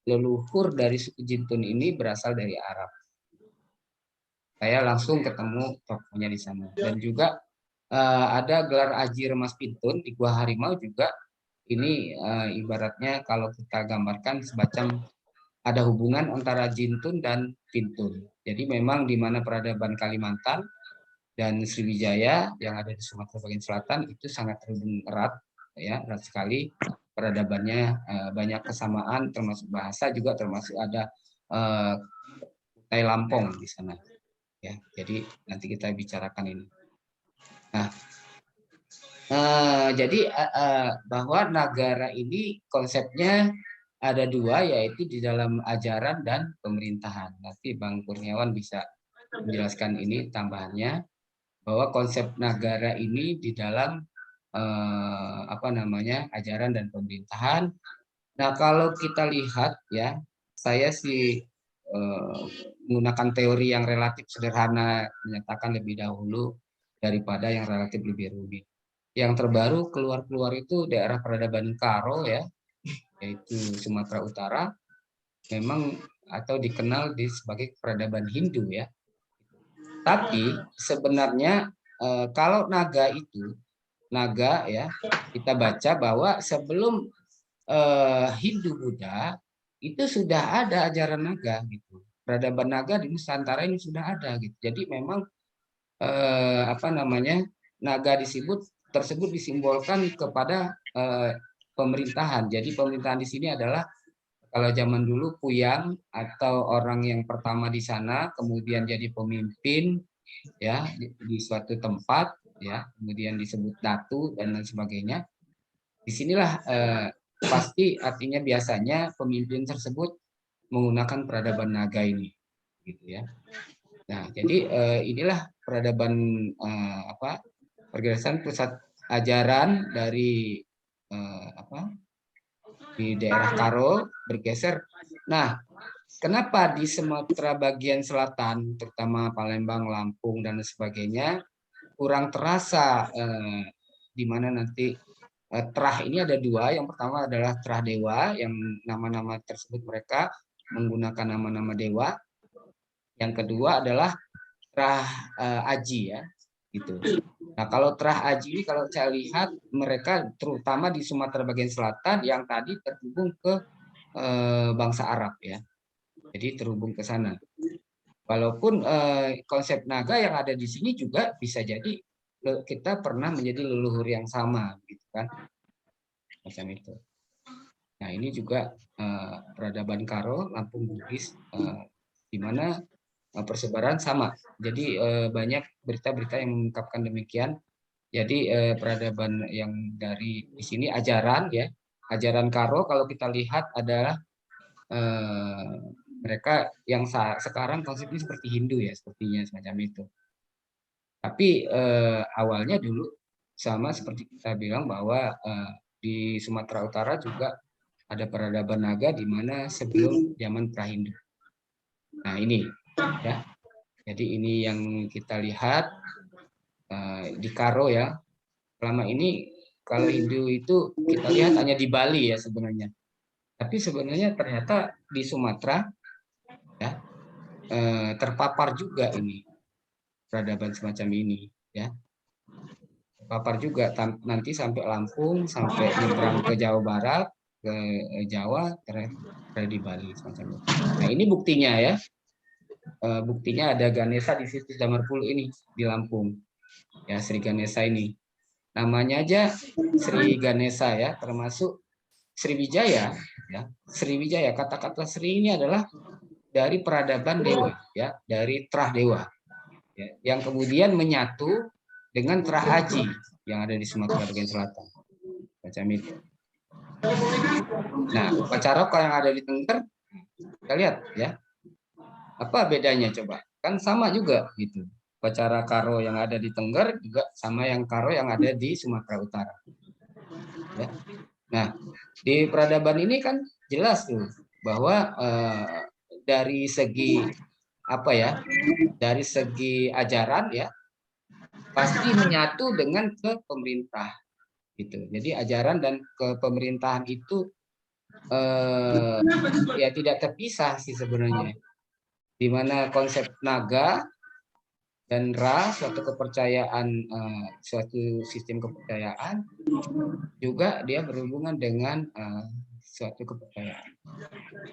leluhur dari suku Jintun ini berasal dari Arab. Saya langsung ketemu tokohnya di sana dan juga ada gelar Aji Remas Pintun di Gua Harimau juga. Ini ibaratnya kalau kita gambarkan semacam ada hubungan antara Jintun dan Pintun. Jadi memang di mana peradaban Kalimantan dan Sriwijaya yang ada di Sumatera bagian selatan itu sangat terhubung erat, ya erat sekali peradabannya, banyak kesamaan termasuk bahasa juga, termasuk ada Kutai Lampung di sana. Ya, jadi nanti kita bicarakan ini. Nah, jadi bahwa negara ini konsepnya ada dua, yaitu di dalam ajaran dan pemerintahan. Nanti Bang Kurniawan bisa menjelaskan ini tambahannya, bahwa konsep negara ini di dalam apa namanya ajaran dan pemerintahan. Nah kalau kita lihat ya, saya sih menggunakan teori yang relatif sederhana, menyatakan lebih dahulu daripada yang relatif lebih rumit. Yang terbaru keluar itu daerah peradaban Karo ya, yaitu Sumatera Utara, memang atau dikenal sebagai peradaban Hindu ya. Tapi sebenarnya kalau naga ya, kita baca bahwa sebelum Hindu Buddha itu sudah ada ajaran naga gitu. Peradaban naga di Nusantara ini sudah ada gitu. Jadi memang apa namanya naga tersebut disimbolkan kepada pemerintahan. Jadi pemerintahan di sini adalah kalau zaman dulu Puyang atau orang yang pertama di sana, kemudian jadi pemimpin ya di suatu tempat ya, kemudian disebut datu dan lain sebagainya. Disinilah pasti artinya biasanya pemimpin tersebut menggunakan peradaban naga ini, gitu ya. Nah, jadi inilah peradaban apa pergerakan pusat ajaran dari apa di daerah Karo bergeser. Nah, kenapa di Sumatera bagian selatan, terutama Palembang, Lampung dan sebagainya, kurang terasa di mana nanti terah ini ada dua. Yang pertama adalah terah dewa, yang nama-nama tersebut mereka menggunakan nama-nama dewa. Yang kedua adalah terah aji ya, gitu. Nah kalau terah aji ini kalau saya lihat mereka terutama di Sumatera bagian selatan yang tadi terhubung ke bangsa Arab ya, jadi terhubung ke sana. Walaupun konsep naga yang ada di sini juga bisa jadi kita pernah menjadi leluhur yang sama, gitu kan, macam itu. Nah ini juga peradaban Karo, Lampung Bugis, di mana persebaran sama. Jadi banyak berita-berita yang mengungkapkan demikian. Jadi peradaban yang dari di sini ajaran ya, ajaran Karo kalau kita lihat adalah mereka yang sekarang konsepnya seperti Hindu ya, sepertinya semacam itu. Tapi awalnya dulu sama seperti kita bilang bahwa di Sumatera Utara juga ada peradaban naga di mana sebelum zaman Prahindu. Nah ini ya, jadi ini yang kita lihat di Karo ya. Selama ini Kalau Hindu itu kita lihat hanya di Bali ya sebenarnya. Tapi sebenarnya ternyata di Sumatera ya terpapar juga ini peradaban semacam ini ya. Terpapar juga nanti sampai Lampung, sampai nyebrang ke Jawa Barat, ke Jawa, terakhir di Bali semacam itu. Nah, ini buktinya ya. Buktinya ada Ganesha di situs Damarpulu ini di Lampung. Ya, Sri Ganesha ini. Namanya aja Sri Ganesha ya, termasuk Sriwijaya ya. Sriwijaya, kata-kata Sri ini adalah dari peradaban dewa ya, dari Trah Dewa. Ya, yang kemudian menyatu dengan Trah Haji yang ada di Sumatera bagian selatan. Macam itu. Nah, Pacaroko yang ada di Tengger, kita lihat ya. Apa bedanya coba? Kan sama juga gitu. Upacara Karo yang ada di Tengger juga sama yang Karo yang ada di Sumatera Utara. Ya. Nah, di peradaban ini kan jelas tuh bahwa dari segi apa ya? Dari segi ajaran ya pasti menyatu dengan ke pemerintah gitu. Jadi ajaran dan kepemerintahan itu ya tidak terpisah sih sebenarnya. Di mana konsep naga dan Ra, suatu kepercayaan, suatu sistem kepercayaan, juga dia berhubungan dengan suatu kepercayaan.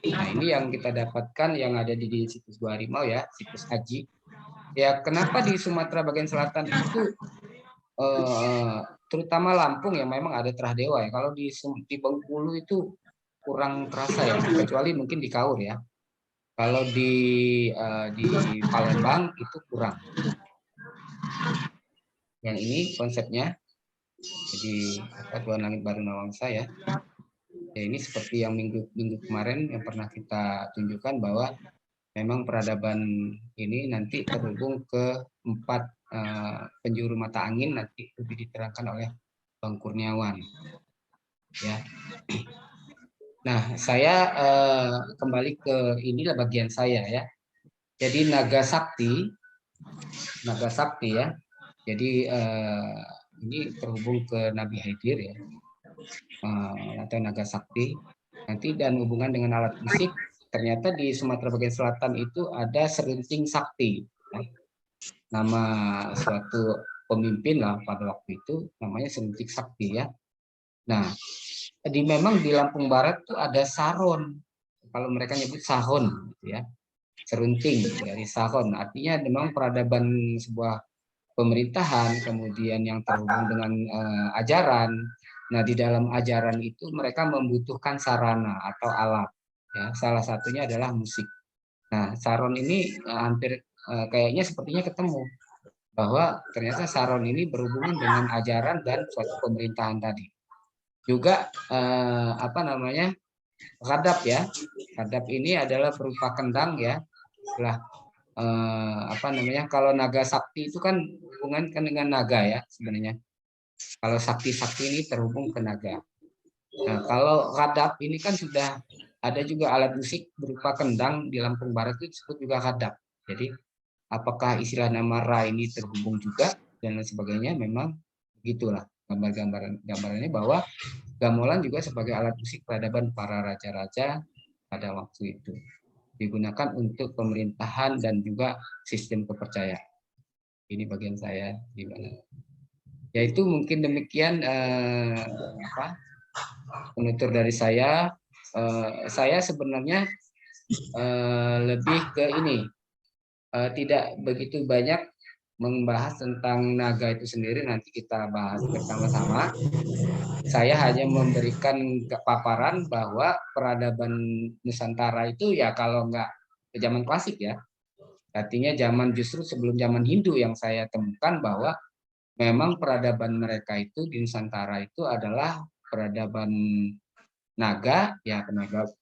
Nah, ini yang kita dapatkan yang ada di situs Gua Harimau ya, situs Haji. Ya, kenapa di Sumatera bagian selatan itu, terutama Lampung yang memang ada Trah Dewa ya. Kalau di Bengkulu itu kurang terasa ya, kecuali mungkin di Kaur ya. Kalau di Palembang itu kurang. Yang ini konsepnya, jadi Tuhan Langit Baru Nawangsa ya. Ya ini seperti yang minggu kemarin yang pernah kita tunjukkan bahwa memang peradaban ini nanti terhubung ke 4 penjuru mata angin, nanti lebih diterangkan oleh Bang Kurniawan. Ya. Nah, saya kembali ke inilah bagian saya ya. Jadi naga sakti ya. Jadi ini terhubung ke Nabi Haidir ya, atau naga sakti. Nanti dan hubungan dengan alat musik, ternyata di Sumatera bagian selatan itu ada serunting sakti. Ya. Nama suatu pemimpin lah pada waktu itu namanya serunting sakti ya. Nah, memang di Lampung Barat tuh ada saron. Kalau mereka nyebut sahon gitu ya. Serunting dari sahon. Artinya memang peradaban sebuah pemerintahan, kemudian yang terhubung dengan ajaran. Nah, di dalam ajaran itu mereka membutuhkan sarana atau alat. Ya, salah satunya adalah musik. Nah, saron ini hampir kayaknya sepertinya ketemu bahwa ternyata saron ini berhubungan dengan ajaran dan suatu pemerintahan tadi. Juga apa namanya? Kadap ya. Kadap ini adalah berupa kendang ya. Setelah apa namanya, kalau naga sakti itu kan hubungan kan dengan naga ya sebenarnya. Kalau sakti-sakti ini terhubung ke naga. Nah, kalau kadap ini kan sudah ada juga alat musik berupa kendang di Lampung Barat itu disebut juga kadap. Jadi apakah istilah nama Ra ini terhubung juga dan lain sebagainya, memang begitulah gambarannya bahwa gamelan juga sebagai alat musik peradaban para raja-raja pada waktu itu digunakan untuk pemerintahan dan juga sistem kepercayaan. Ini bagian saya gimana. Ya itu mungkin demikian penutur dari saya. Saya sebenarnya lebih ke ini, tidak begitu banyak membahas tentang naga itu sendiri, nanti kita bahas bersama-sama. Saya hanya memberikan paparan bahwa peradaban Nusantara itu ya kalau nggak zaman klasik ya, artinya justru sebelum zaman Hindu yang saya temukan bahwa memang peradaban mereka itu di Nusantara itu adalah peradaban naga, ya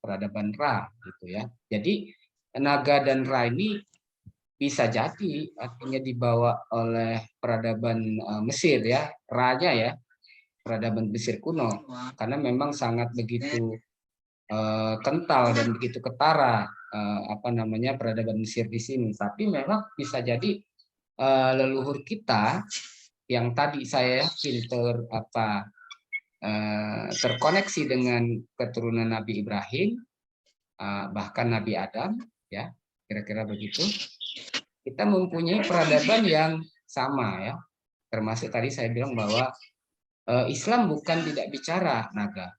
peradaban Ra gitu ya. Jadi naga dan Ra ini bisa jadi artinya dibawa oleh peradaban Mesir ya, Ra-nya ya, peradaban Mesir kuno, karena memang sangat begitu kental dan begitu ketara apa namanya peradaban Mesir di sini. Tapi memang bisa jadi leluhur kita yang tadi saya yakin terkoneksi dengan keturunan Nabi Ibrahim, bahkan Nabi Adam, ya kira-kira begitu. Kita mempunyai peradaban yang sama, ya. Termasuk tadi saya bilang bahwa Islam bukan tidak bicara naga,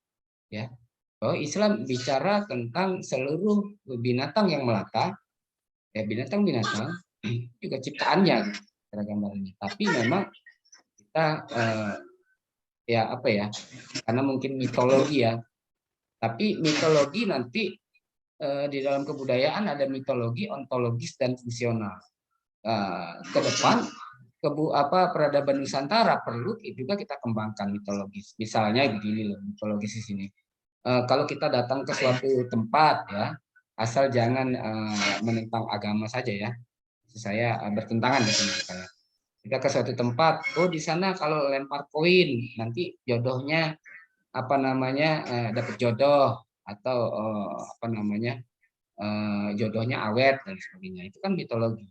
ya. Bahwa Islam bicara tentang seluruh binatang yang melata, ya binatang-binatang juga ciptaannya, gambarnya. Tapi memang kita ya apa ya? Karena mungkin mitologi ya. Tapi mitologi nanti di dalam kebudayaan ada mitologi ontologis dan fungsional. Ke depan peradaban Nusantara perlu juga kita kembangkan mitologis. Misalnya begini loh, mitologis di sini. Kalau kita datang ke suatu tempat, ya, asal jangan menentang agama saja, ya. Saya bertentangan dengan saya. Kita ke suatu tempat, oh di sana kalau lempar koin nanti jodohnya apa namanya dapat jodoh, atau apa namanya jodohnya awet dan sebagainya. Itu kan mitologi.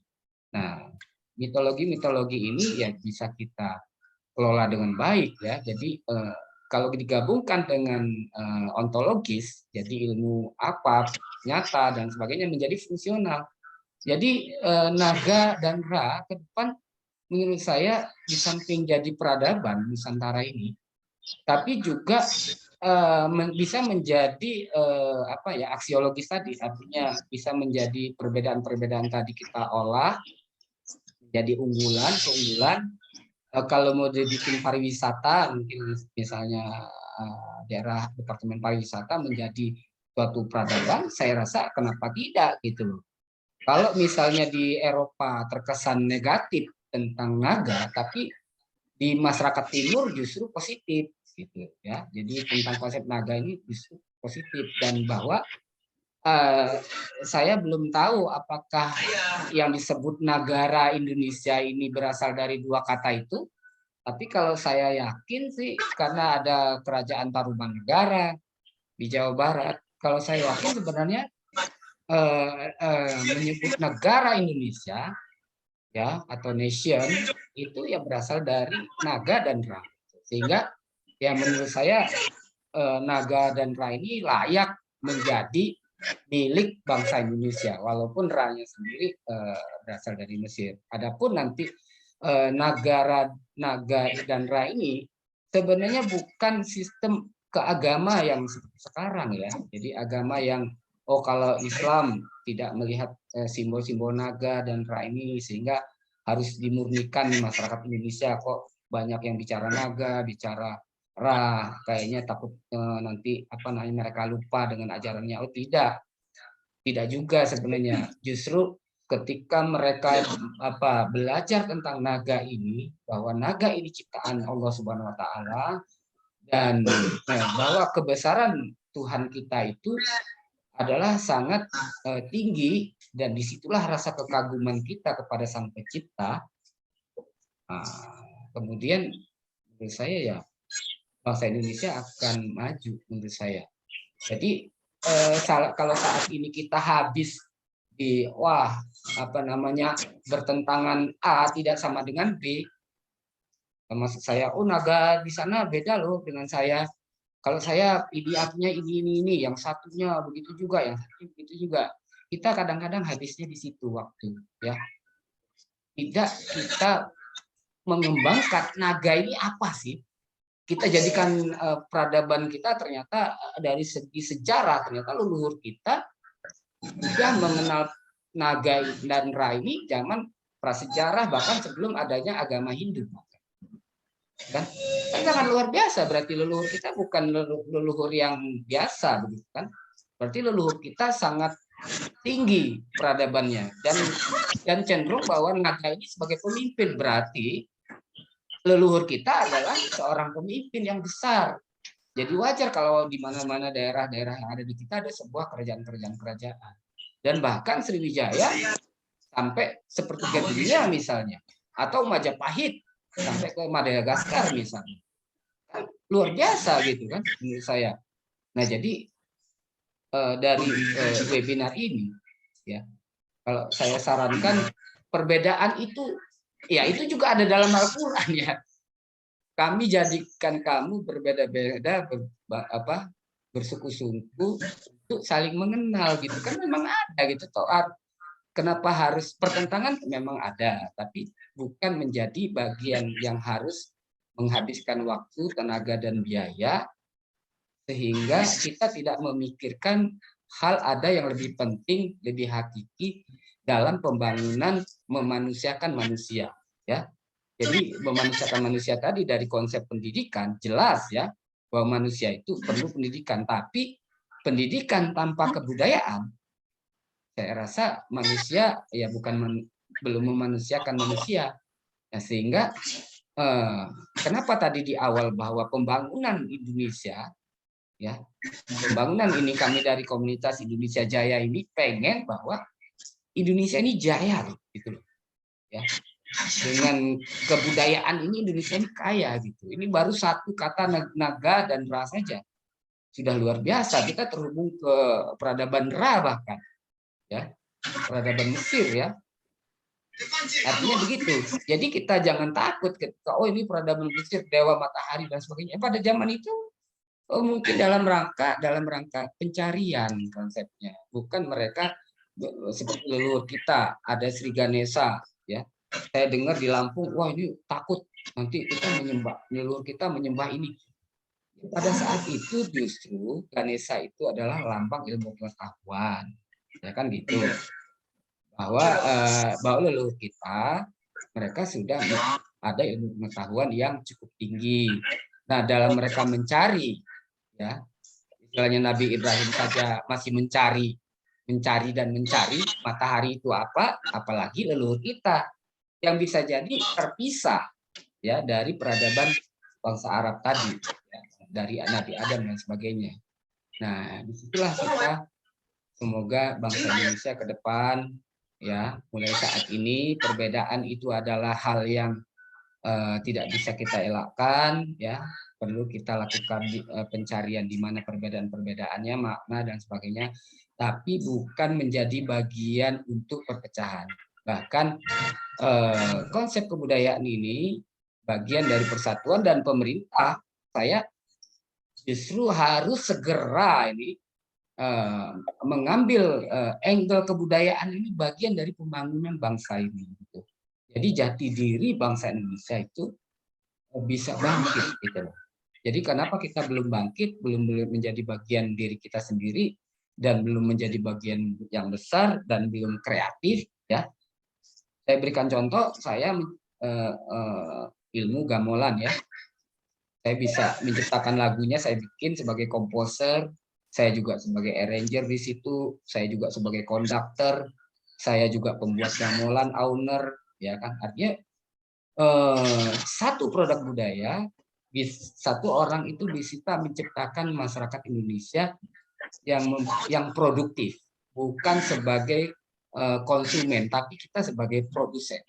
Nah, mitologi ini ya bisa kita kelola dengan baik, ya. Jadi kalau digabungkan dengan ontologis, jadi ilmu apa nyata dan sebagainya menjadi fungsional. Jadi naga dan ra ke depan menurut saya di samping jadi peradaban Nusantara ini, tapi juga bisa menjadi apa ya aksiologis tadi, artinya bisa menjadi perbedaan-perbedaan tadi kita olah jadi keunggulan. Kalau mau dibikin pariwisata, mungkin misalnya daerah departemen pariwisata menjadi suatu peradaban, saya rasa kenapa tidak gitu loh. Kalau misalnya di Eropa terkesan negatif tentang naga, tapi di masyarakat timur justru positif gitu ya. Jadi tentang konsep naga ini justru positif, dan bahwa saya belum tahu apakah yang disebut negara Indonesia ini berasal dari dua kata itu. Tapi kalau saya yakin sih karena ada kerajaan Tarumanegara di Jawa Barat. Kalau saya yakin sebenarnya menyebut negara Indonesia, ya, atau nation itu ya berasal dari naga dan ra. Sehingga ya menurut saya naga dan ra ini layak menjadi milik bangsa Indonesia, walaupun ra-nya sendiri berasal dari Mesir. Adapun nanti naga dan ra ini sebenarnya bukan sistem keagama yang seperti sekarang, ya. Jadi agama yang kalau Islam tidak melihat simbol-simbol naga dan ra ini sehingga harus dimurnikan masyarakat Indonesia. Kok banyak yang bicara naga, bicara ra, kayaknya takut nanti apa namanya mereka lupa dengan ajarannya. Oh tidak juga sebenarnya. Justru ketika mereka belajar tentang naga ini, bahwa naga ini ciptaan Allah Subhanahu Wa Taala, dan bahwa kebesaran Tuhan kita itu adalah sangat tinggi, dan disitulah rasa kekaguman kita kepada Sang Pencipta. Kemudian menurut saya ya bangsa Indonesia akan maju menurut saya. Jadi kalau saat ini kita habis di bertentangan A tidak sama dengan B, maksud saya naga di sana beda loh dengan saya. Kalau saya artinya ini yang satunya begitu juga, yang satu begitu juga. Kita kadang-kadang habisnya di situ waktu, ya. Tidak kita mengembangkan naga ini apa sih? Kita jadikan peradaban kita ternyata dari segi sejarah ternyata leluhur kita sudah mengenal naga dan ra ini zaman prasejarah, bahkan sebelum adanya agama Hindu. Kan sangat luar biasa, berarti leluhur kita bukan leluhur yang biasa, begitu kan? Berarti leluhur kita sangat tinggi peradabannya, dan cenderung bahwa naga ini sebagai pemimpin, berarti leluhur kita adalah seorang pemimpin yang besar. Jadi wajar kalau di mana-mana daerah-daerah yang ada di kita ada sebuah kerajaan. Dan bahkan Sriwijaya sampai sepertiga dunia misalnya, atau Majapahit sampai ke Madagaskar misalnya. Kan luar biasa gitu kan menurut saya. Nah, jadi dari webinar ini, ya, kalau saya sarankan perbedaan itu, ya itu juga ada dalam Al-Quran, ya. kami jadikan kamu berbeda-beda, bersuku-suku untuk saling mengenal gitu kan, memang ada gitu toh. Kenapa harus pertentangan? Memang ada, tapi bukan menjadi bagian yang harus menghabiskan waktu, tenaga, dan biaya, sehingga kita tidak memikirkan hal ada yang lebih penting, lebih hakiki dalam pembangunan memanusiakan manusia. Ya, jadi memanusiakan manusia tadi dari konsep pendidikan jelas ya bahwa manusia itu perlu pendidikan, tapi pendidikan tanpa kebudayaan, saya rasa manusia ya belum memanusiakan manusia. Nah, sehingga kenapa tadi di awal bahwa pembangunan Indonesia ya, pembangunan ini kami dari komunitas Indonesia Jaya ini pengen bahwa Indonesia ini jaya gitu loh. Ya. Dengan kebudayaan ini Indonesia ini kaya gitu. Ini baru satu kata naga dan ra saja. Sudah luar biasa, kita terhubung ke peradaban Ra bahkan. Ya. Peradaban Mesir ya. Artinya begitu. Jadi kita jangan takut ketika oh ini peradaban Mesir, dewa matahari dan sebagainya. Pada zaman itu mungkin dalam rangka pencarian konsepnya. Bukan mereka seperti leluhur kita, ada Sri Ganesha ya. Saya dengar di Lampung, wah ini takut nanti kita leluhur kita menyembah ini. Pada saat itu justru Ganesha itu adalah lambang ilmu pengetahuan, ya kan gitu. Bahwa leluhur kita mereka sudah ada ilmu pengetahuan yang cukup tinggi. Nah, dalam mereka mencari, ya, istilahnya Nabi Ibrahim saja masih mencari dan mencari matahari itu apa, apalagi leluhur kita yang bisa jadi terpisah ya dari peradaban bangsa Arab tadi, ya, dari Nabi Adam dan sebagainya. Nah, disitulah kita semoga bangsa Indonesia ke depan ya, mulai saat ini perbedaan itu adalah hal yang tidak bisa kita elakkan ya, perlu kita lakukan pencarian di mana perbedaan-perbedaannya, makna dan sebagainya, tapi bukan menjadi bagian untuk perpecahan. Bahkan konsep kebudayaan ini bagian dari persatuan, dan pemerintah saya justru harus segera ini mengambil angle kebudayaan ini bagian dari pembangunan bangsa ini. Gitu. Jadi jati diri bangsa Indonesia itu bisa bangkit gitu loh. Jadi kenapa kita belum bangkit, belum menjadi bagian diri kita sendiri, dan belum menjadi bagian yang besar, dan belum kreatif ya. Saya berikan contoh, saya ilmu gamelan ya. Saya bisa menciptakan lagunya, saya bikin sebagai komposer, saya juga sebagai arranger di situ, saya juga sebagai konduktor, saya juga pembuat gamelan, owner, ya kan. Artinya satu produk budaya, satu orang itu bisa menciptakan masyarakat Indonesia yang produktif, bukan sebagai konsumen, tapi kita sebagai produsen.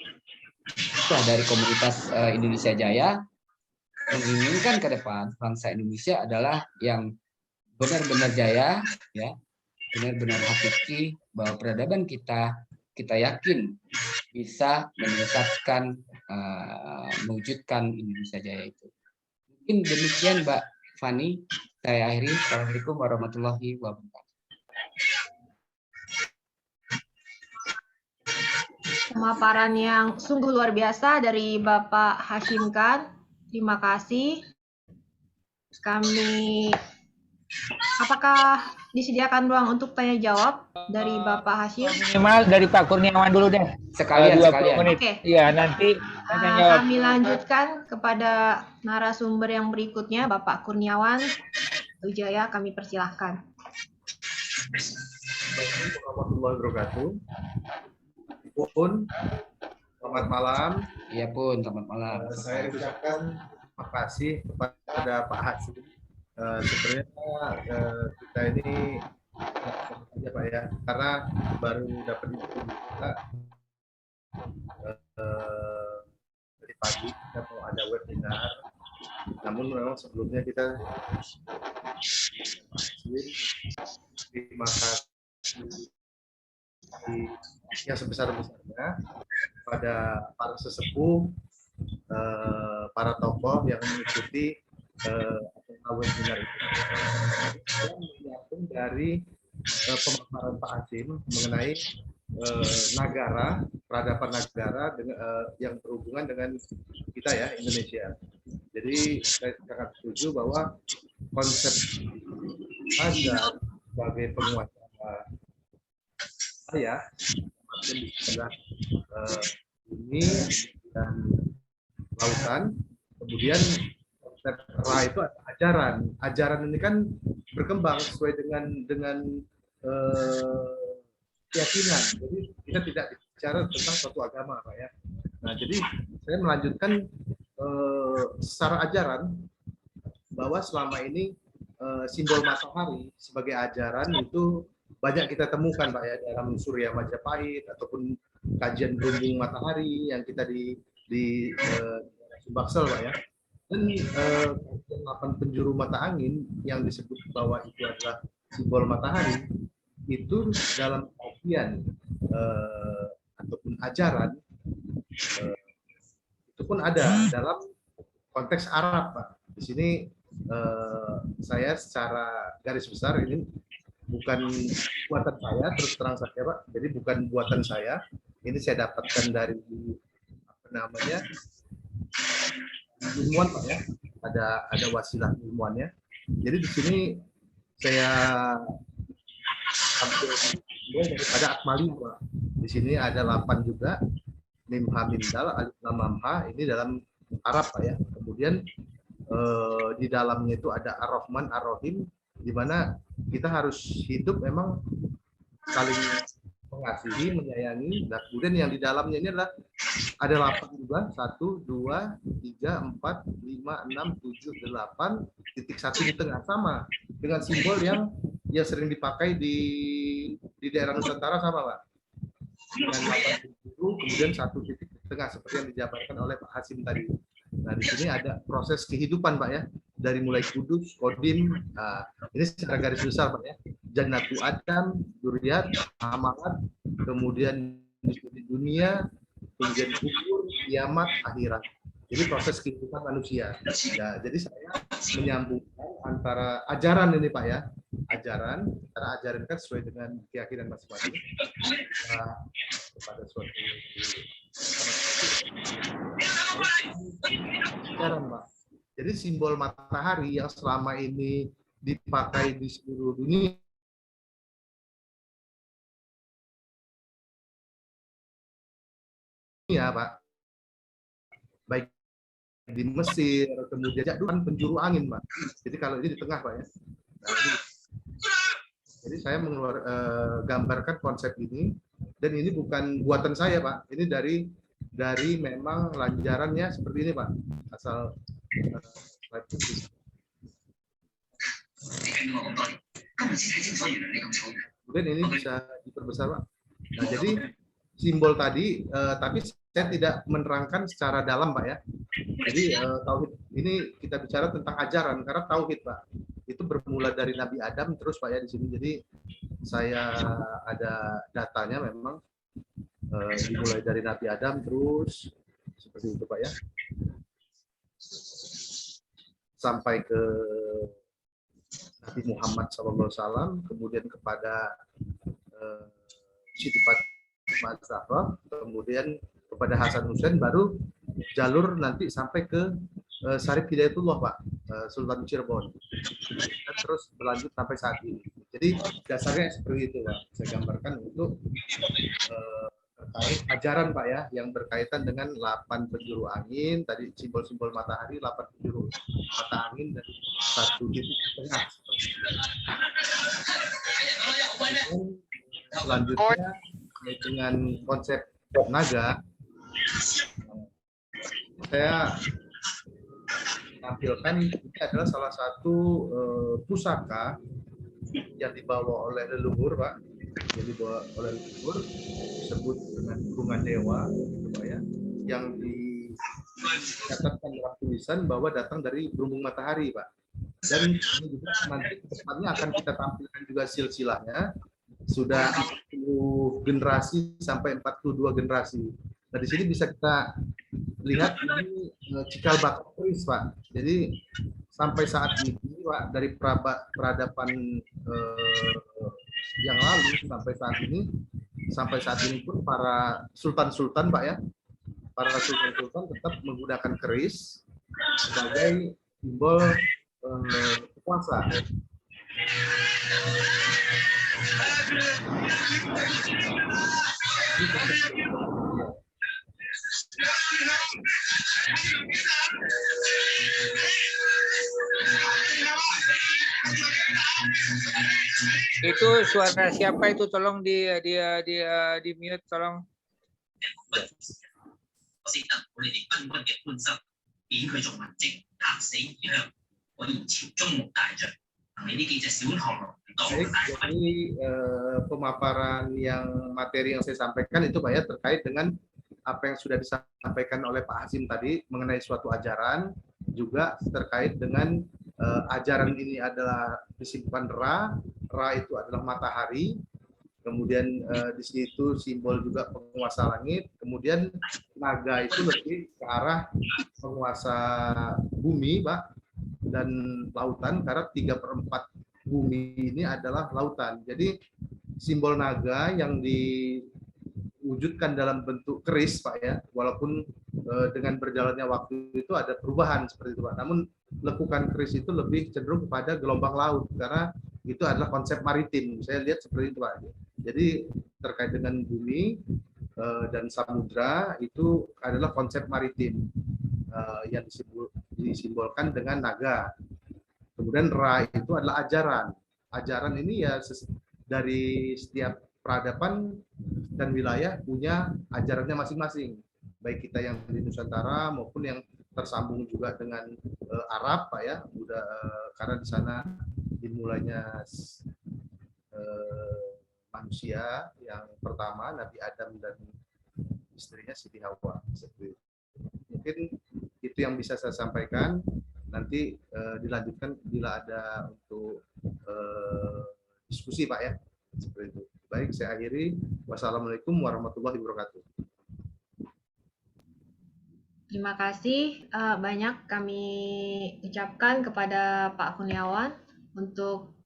Itulah dari komunitas Indonesia Jaya menginginkan ke depan bangsa Indonesia adalah yang benar-benar jaya, ya, benar-benar hakiki, bahwa peradaban kita yakin bisa meningkatkan, mewujudkan Indonesia Jaya itu. Mungkin demikian Mbak Fani, saya akhiri. Assalamualaikum warahmatullahi wabarakatuh. Pemaparan yang sungguh luar biasa dari Bapak Hashim Khan. Terima kasih. Apakah disediakan ruang untuk tanya jawab dari Bapak Hashim? Minimal dari Pak Kurniawan dulu deh. Sekalian. Menit. Oke. Iya, nanti kami lanjutkan kepada narasumber yang berikutnya, Bapak Kurniawan Wijaya, kami persilahkan. Assalamualaikum warahmatullahi wabarakatuh. Pun, selamat malam. Iya Pun, selamat malam. Saya ucapkan terima kasih kepada Pak Hashim. Sebenarnya kita ini aja Pak ya, karena baru dapat info juga dari pagi kita mau ada webinar. Namun memang sebelumnya kita terima kasih yang sebesar-besarnya pada para sesepuh para tokoh yang mengikuti webinar itu. Yang menyambung dari pemaparan Pak Hasim mengenai negara, peradaban negara yang berhubungan dengan kita ya, Indonesia. Jadi saya sangat setuju bahwa konsep Anda sebagai penguasa saya adalah bumi dan lautan, kemudian konsep Ra itu ajaran. Ajaran ini kan berkembang sesuai dengan keyakinan. Jadi kita tidak bicara tentang suatu agama, Pak ya. Nah, jadi saya melanjutkan secara ajaran bahwa selama ini simbol matahari sebagai ajaran itu banyak kita temukan, Pak ya, dalam Surya Majapahit ataupun kajian berhubung matahari yang kita di Sumbaksel, Pak ya. Dan 8 penjuru mata angin yang disebut bahwa itu adalah simbol matahari itu dalam kajian ataupun ajaran itu pun ada dalam konteks Arab, Pak. Di sini saya secara garis besar ini bukan buatan saya, terus terang saja, Pak. Jadi bukan buatan saya. Ini saya dapatkan dari apa namanya ilmuwan, Pak ya. Ada wasilah ilmuannya. Jadi di sini saya ambil daripada Akmali, Pak. Di sini ada 8 juga. Mim ha mim dal alif lam lam ha, ini dalam Arab, Pak ya. Kemudian di dalamnya itu ada Ar-Rahman Ar-Rahim, di mana kita harus hidup memang saling mengasihi, menyayangi. Dan kemudian yang di dalamnya ini adalah ada 8 juga, 1, 2, 3, 4, 5, 6, 7, 8, titik 1 di tengah, sama dengan simbol yang sering dipakai di daerah Nusantara, sama, Pak. Dengan 8 penjuru, kemudian 1 titik di tengah seperti yang dijabarkan oleh Pak Hasim tadi. Nah, di sini ada proses kehidupan, Pak ya, dari mulai kudus, kodim, ini secara garis besar, Pak ya, Jannatu Adam, Dzurriyyat, Amalat, kemudian di dunia, kemudian kubur, kiamat, akhirat. Jadi proses kehidupan manusia. Ya, jadi saya menyambungkan antara ajaran ini, Pak ya, ajaran, karena ajaran kan sesuai dengan keyakinan masing-masing kepada suatu ajaran, Pak. Jadi simbol matahari yang selama ini dipakai di seluruh dunia, Pak, baik di Mesir, kemudian kan penjuru angin, Pak. Jadi kalau ini di tengah, Pak ya. Nah, jadi saya gambarkan konsep ini, dan ini bukan buatan saya, Pak. Ini dari memang lanjarannya seperti ini, Pak. Asal kemudian ini bisa diperbesar, Pak. Nah, jadi simbol tadi, tapi saya tidak menerangkan secara dalam, Pak ya. Jadi tauhid ini kita bicara tentang ajaran, karena tauhid, Pak, itu bermula dari Nabi Adam terus, Pak ya, di sini. Jadi saya ada datanya memang dimulai dari Nabi Adam terus seperti itu, Pak ya, sampai ke Nabi Muhammad SAW, kemudian kepada Siti Fatimah Zahra, kemudian kepada Hasan Hussein, baru jalur nanti sampai ke Syarif Hidayatullah, Pak, Sultan Cirebon, dan terus berlanjut sampai saat ini. Jadi dasarnya seperti itu, Pak. Saya gambarkan untuk terkait ajaran, Pak ya, yang berkaitan dengan 8 penjuru angin, tadi simbol-simbol matahari, 8 penjuru mata angin, dan 1 titik di tengah. Selanjutnya dengan konsep naga, saya tampilkan ini adalah salah satu pusaka yang dibawa oleh leluhur, Pak, yang dibawa oleh leluhur, disebut dengan hubungan dewa, gitu, Pak ya, yang dicatatkan dalam tulisan bahwa datang dari berhubung matahari, Pak. Dan ini juga nanti ke depannya akan kita tampilkan juga silsilahnya, sudah 40 generasi sampai 42 generasi. Nah, di sini bisa kita lihat ini cikal bakal keris, Pak. Jadi sampai saat ini, Pak, dari peradaban yang lalu sampai saat ini pun para sultan-sultan, Pak ya, para sultan-sultan tetap menggunakan keris sebagai simbol kekuasaan. Itu suara siapa itu? Tolong di mute, tolong. 我識得我哋啲軍嘅官心，貶佢做文職，嚇死異鄉。我以朝中無大將，能你呢幾隻小螳螂當大軍。 Jadi pemaparan yang materi yang saya sampaikan itu Pak ya terkait dengan apa yang sudah disampaikan oleh Pak Hasim tadi mengenai suatu ajaran, juga terkait dengan ajaran ini adalah disimpan Ra itu adalah matahari, kemudian di situ simbol juga penguasa langit, kemudian naga itu lebih ke arah penguasa bumi, Pak, dan lautan, karena 3/4 bumi ini adalah lautan. Jadi simbol naga yang diwujudkan dalam bentuk keris, Pak ya, walaupun dengan berjalannya waktu itu ada perubahan seperti itu, Pak. Namun lekukan keris itu lebih cenderung kepada gelombang laut karena itu adalah konsep maritim. Saya lihat seperti itu, Pak. Jadi terkait dengan bumi dan samudra itu adalah konsep maritim yang disimbolkan dengan naga. Kemudian Ra itu adalah ajaran. Ajaran ini ya dari setiap peradaban dan wilayah punya ajarannya masing-masing. Baik kita yang di Nusantara maupun yang tersambung juga dengan Arab, Pak ya. Karena di sana dimulainya manusia yang pertama Nabi Adam dan istrinya Siti Hawa. Mungkin itu yang bisa saya sampaikan. Nanti dilanjutkan bila ada untuk diskusi, Pak ya. Seperti itu. Baik, saya akhiri. Wassalamualaikum warahmatullahi wabarakatuh. Terima kasih banyak kami ucapkan kepada Pak Kurniawan untuk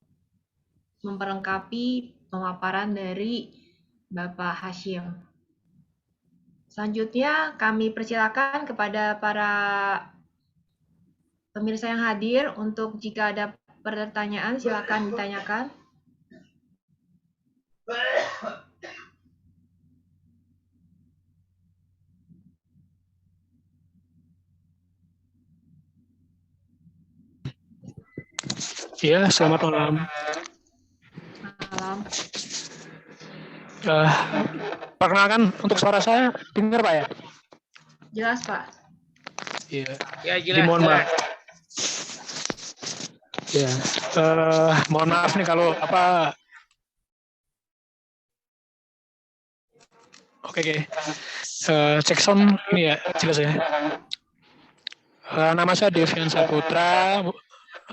memperlengkapi pemaparan dari Bapak Hasyim. Selanjutnya kami persilakan kepada para pemirsa yang hadir untuk jika ada pertanyaan silakan ditanyakan. Ya, selamat malam. Malam. Perkenalkan, untuk suara saya dengar Pak ya? Jelas Pak. Iya. Ya, Jadi jelas. mohon maaf. Ya, mohon maaf nih kalau apa. Oke. Cek sound ini ya, jelas ya. Nama saya Devian Saputra.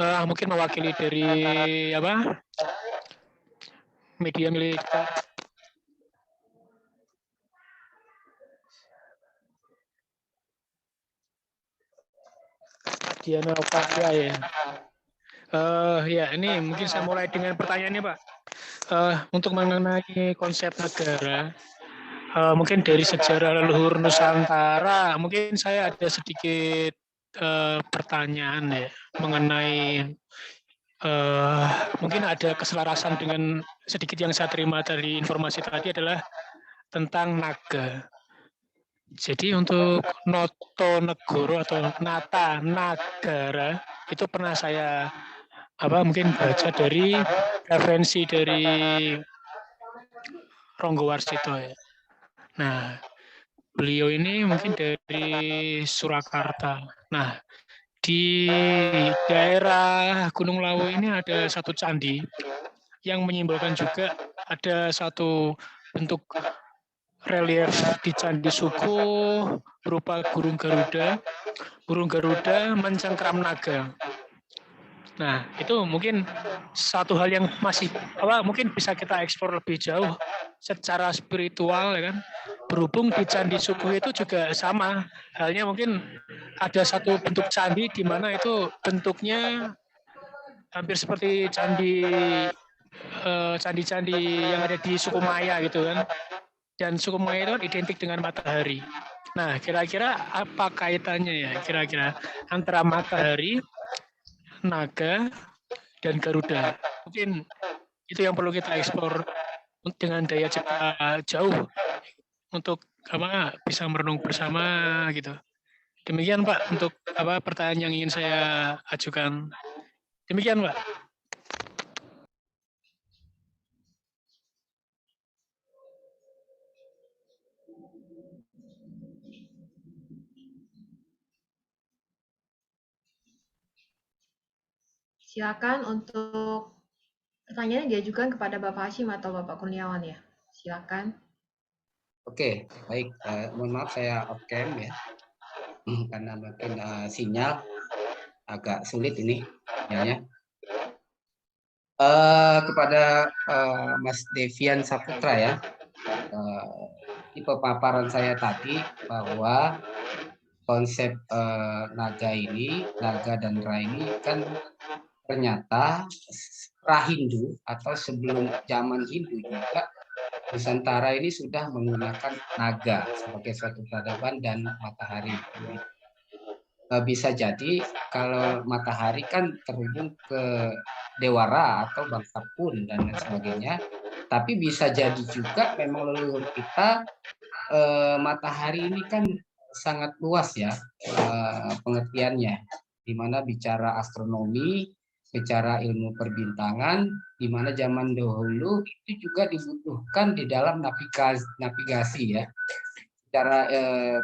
Mungkin mewakili dari apa? Media milik Diana Opadia ya. Ya, ini mungkin saya mulai dengan pertanyaannya, Pak. Untuk mengenai konsep negara, mungkin dari sejarah leluhur Nusantara, mungkin saya ada sedikit pertanyaan ya mengenai mungkin ada keselarasan dengan sedikit yang saya terima dari informasi tadi adalah tentang naga. Jadi untuk Noto Negoro atau Nata Nagara itu pernah saya mungkin baca dari referensi dari Ronggo Warsito ya. Nah, beliau ini mungkin dari Surakarta. Nah, di daerah Gunung Lawu ini ada satu candi yang menyimbolkan juga ada satu bentuk relief di Candi Suko berupa burung Garuda mencengkram naga. Nah, itu mungkin satu hal yang masih mungkin bisa kita eksplor lebih jauh secara spiritual ya kan. berhubung di Candi Sukuh itu juga sama halnya, mungkin ada satu bentuk candi di mana itu bentuknya hampir seperti candi-candi yang ada di Sukumaya gitu kan, dan Sukumaya itu kan identik dengan matahari. Nah, kira-kira apa kaitannya ya kira-kira antara matahari, naga, dan Garuda? Mungkin itu yang perlu kita eksplor dengan daya cipta jauh untuk bisa merenung bersama gitu. Demikian Pak untuk pertanyaan yang ingin saya ajukan. Demikian Pak. Silakan untuk pertanyaan diajukan kepada Bapak Hashim atau Bapak Kurniawan ya. Silakan. Oke, baik. Mohon maaf saya off cam ya, karena mungkin sinyal agak sulit ini sinyalnya. Kepada Mas Devian Saputra ya, di pemaparan saya tadi bahwa konsep naga dan ra ini kan ternyata pra-Hindu atau sebelum zaman Hindu juga Nusantara ini sudah menggunakan naga sebagai suatu peradaban dan matahari. Bisa jadi kalau matahari kan terhubung ke Dewara atau Bangsa Pun dan lain sebagainya, tapi bisa jadi juga memang leluhur kita matahari ini kan sangat luas ya pengertiannya, di mana bicara astronomi, bicara ilmu perbintangan, di mana zaman dahulu itu juga dibutuhkan di dalam navigasi ya. Secara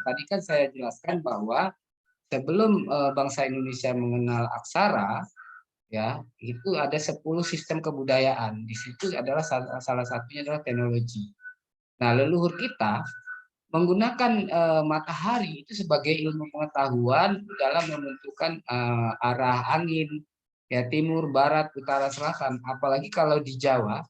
tadi kan saya jelaskan bahwa sebelum bangsa Indonesia mengenal aksara, ya itu ada 10 sistem kebudayaan. Di situ adalah salah satunya adalah teknologi. Nah, leluhur kita menggunakan matahari itu sebagai ilmu pengetahuan dalam menentukan arah angin, ya timur, barat, utara, selatan. Apalagi kalau di Jawa,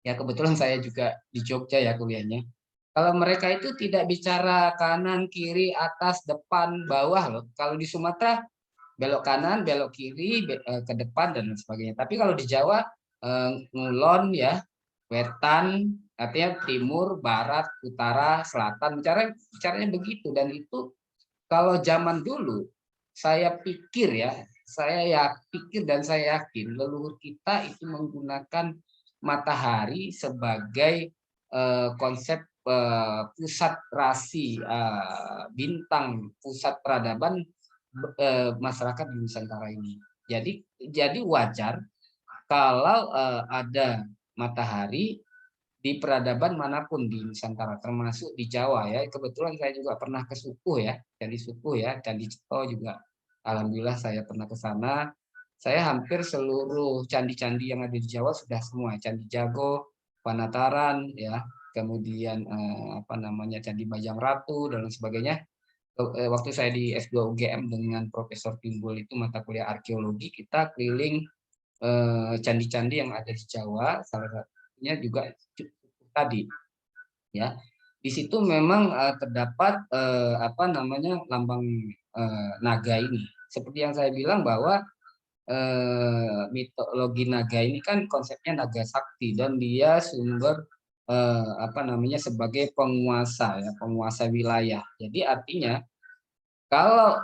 ya kebetulan saya juga di Jogja ya kuliahnya. Kalau mereka itu tidak bicara kanan, kiri, atas, depan, bawah loh. Kalau di Sumatera belok kanan, belok kiri, ke depan dan sebagainya. Tapi kalau di Jawa ngulon ya, wetan, artinya timur, barat, utara, selatan. Bicaranya begitu, dan itu kalau zaman dulu saya pikir ya, pikir dan saya yakin leluhur kita itu menggunakan matahari sebagai konsep pusat rasi bintang, pusat peradaban masyarakat di Nusantara ini. Jadi wajar kalau ada matahari di peradaban manapun di Nusantara, termasuk di Jawa ya. Kebetulan saya juga pernah ke Sukuh ya, Candi Sukuh ya, Candi Cipto juga. Alhamdulillah saya pernah ke sana. Saya hampir seluruh candi-candi yang ada di Jawa sudah semua, Candi Jago, Panataran ya, kemudian Candi Bajang Ratu dan lain sebagainya. Waktu saya di S2 UGM dengan Profesor Timbul itu mata kuliah arkeologi, kita keliling candi-candi yang ada di Jawa, salah satunya juga tadi ya. Di situ memang terdapat lambang naga ini. Seperti yang saya bilang bahwa mitologi naga ini kan konsepnya naga sakti, dan dia sumber sebagai penguasa ya, penguasa wilayah. Jadi artinya kalau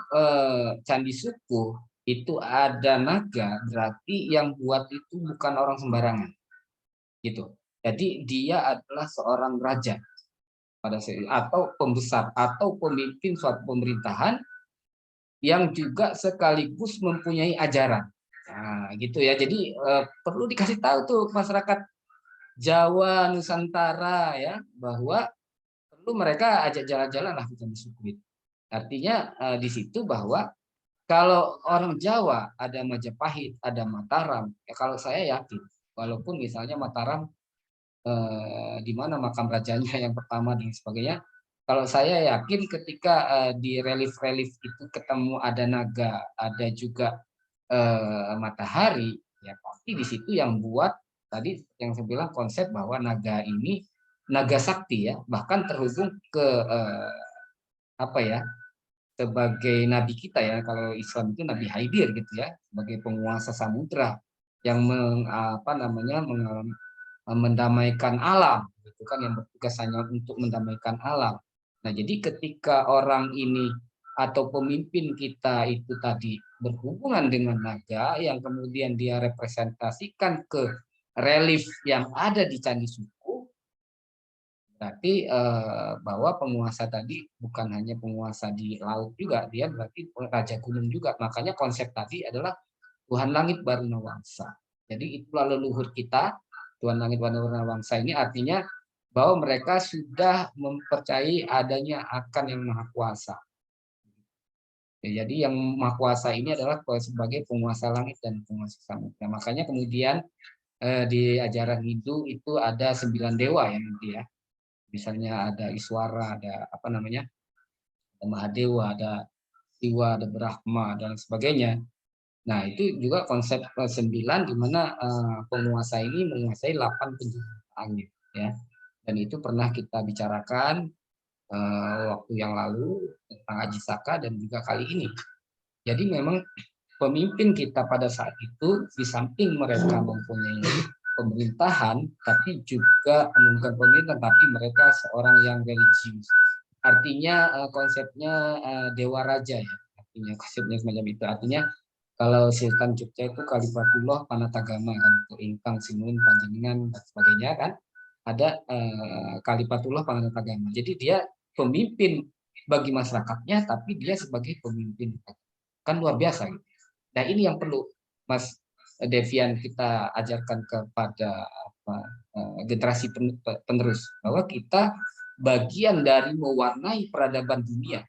Candi Sukuh itu ada naga, berarti yang buat itu bukan orang sembarangan gitu. Jadi dia adalah seorang raja atau pembesar atau pemimpin suatu pemerintahan yang juga sekaligus mempunyai ajaran. Nah, gitu ya. Jadi perlu dikasih tahu tuh masyarakat Jawa Nusantara ya, bahwa perlu mereka ajak jalan-jalan lah Candi Sukuh. Artinya di situ bahwa kalau orang Jawa ada Majapahit, ada Mataram, ya kalau saya yakin, walaupun misalnya Mataram di mana makam rajanya yang pertama dan sebagainya, kalau saya yakin ketika di relief-relief itu ketemu ada naga, ada juga matahari, ya pasti di situ yang buat tadi yang saya bilang konsep bahwa naga ini naga sakti ya, bahkan terhubung ke apa ya, sebagai nabi kita ya, kalau Islam itu Nabi Haidir gitu ya, sebagai penguasa samudra yang mendamaikan alam gitu kan, yang bertugas hanya untuk mendamaikan alam. Nah, jadi ketika orang ini atau pemimpin kita itu tadi berhubungan dengan naga yang kemudian dia representasikan ke relief yang ada di Candi Suku, berarti bahwa penguasa tadi bukan hanya penguasa di laut juga, dia berarti raja gunung juga. Makanya konsep tadi adalah Tuhan Langit Baruna Wangsa. Jadi itulah leluhur kita, Tuhan Langit Baruna Wangsa ini artinya bahwa mereka sudah mempercayai adanya akan yang Maha Kuasa. Jadi yang Maha Kuasa ini adalah sebagai penguasa langit dan penguasa samudra. Makanya kemudian di ajaran Hindu itu ada 9 dewa ya nanti ya. Misalnya ada Iswara, ada apa namanya, ada Mahadewa, ada Siwa, ada Brahma dan sebagainya. Nah itu juga konsep 9 di mana penguasa ini menguasai 8 penjuru langit ya. Dan itu pernah kita bicarakan waktu yang lalu tentang Aji Saka dan juga kali ini. Jadi memang pemimpin kita pada saat itu di samping mereka mempunyai pemerintahan, tapi juga bukan pemerintahan, tapi mereka seorang yang religius. Artinya konsepnya dewa raja ya. Artinya konsepnya semacam itu. Artinya kalau Sultan Jogja itu Kalifatullah Panatagama kan, Ingkang Sinuhun Panjenengan dan sebagainya kan. Ada Kalifatullah Panatagama. Jadi dia pemimpin bagi masyarakatnya, tapi dia sebagai pemimpin kan luar biasa gitu. Nah ini yang perlu Mas Devian kita ajarkan kepada generasi penerus, bahwa kita bagian dari mewarnai peradaban dunia,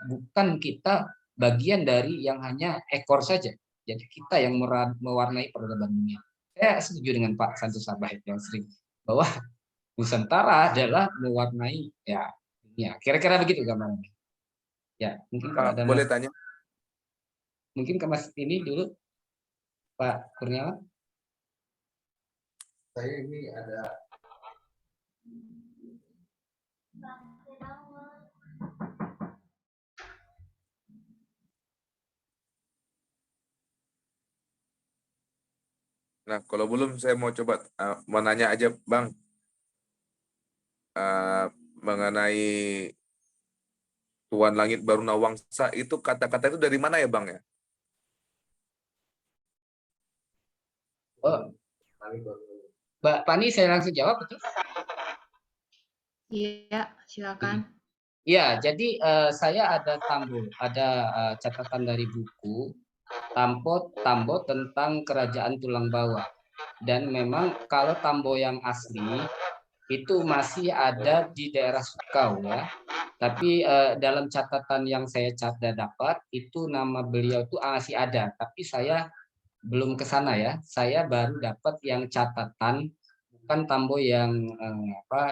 bukan kita bagian dari yang hanya ekor saja. Jadi kita yang mewarnai peradaban dunia. Saya setuju dengan Pak Santo Sabahit yang sering bahwa Nusantara adalah mewarnai ya dunia. Kira-kira begitu gambarnya. Ya, mungkin kalau ada boleh tanya? Mungkin ke Mas ini dulu, Pak Kurniawan. Saya ini ada Nah, kalau belum saya mau coba mau nanya aja Bang mengenai Tuan Langit Baruna Wangsa itu kata-kata itu dari mana ya Bang ya? Oh, Mbak Pani, saya langsung jawab betul? Iya, silakan. Ya, jadi saya ada catatan dari buku Tambo tentang Kerajaan Tulang Bawang. Dan memang kalau Tambo yang asli itu masih ada di daerah Sukau ya. Tapi dalam catatan yang saya dapat itu nama beliau itu masih ada, tapi saya belum ke sana ya. Saya baru dapat yang catatan bukan Tambo yang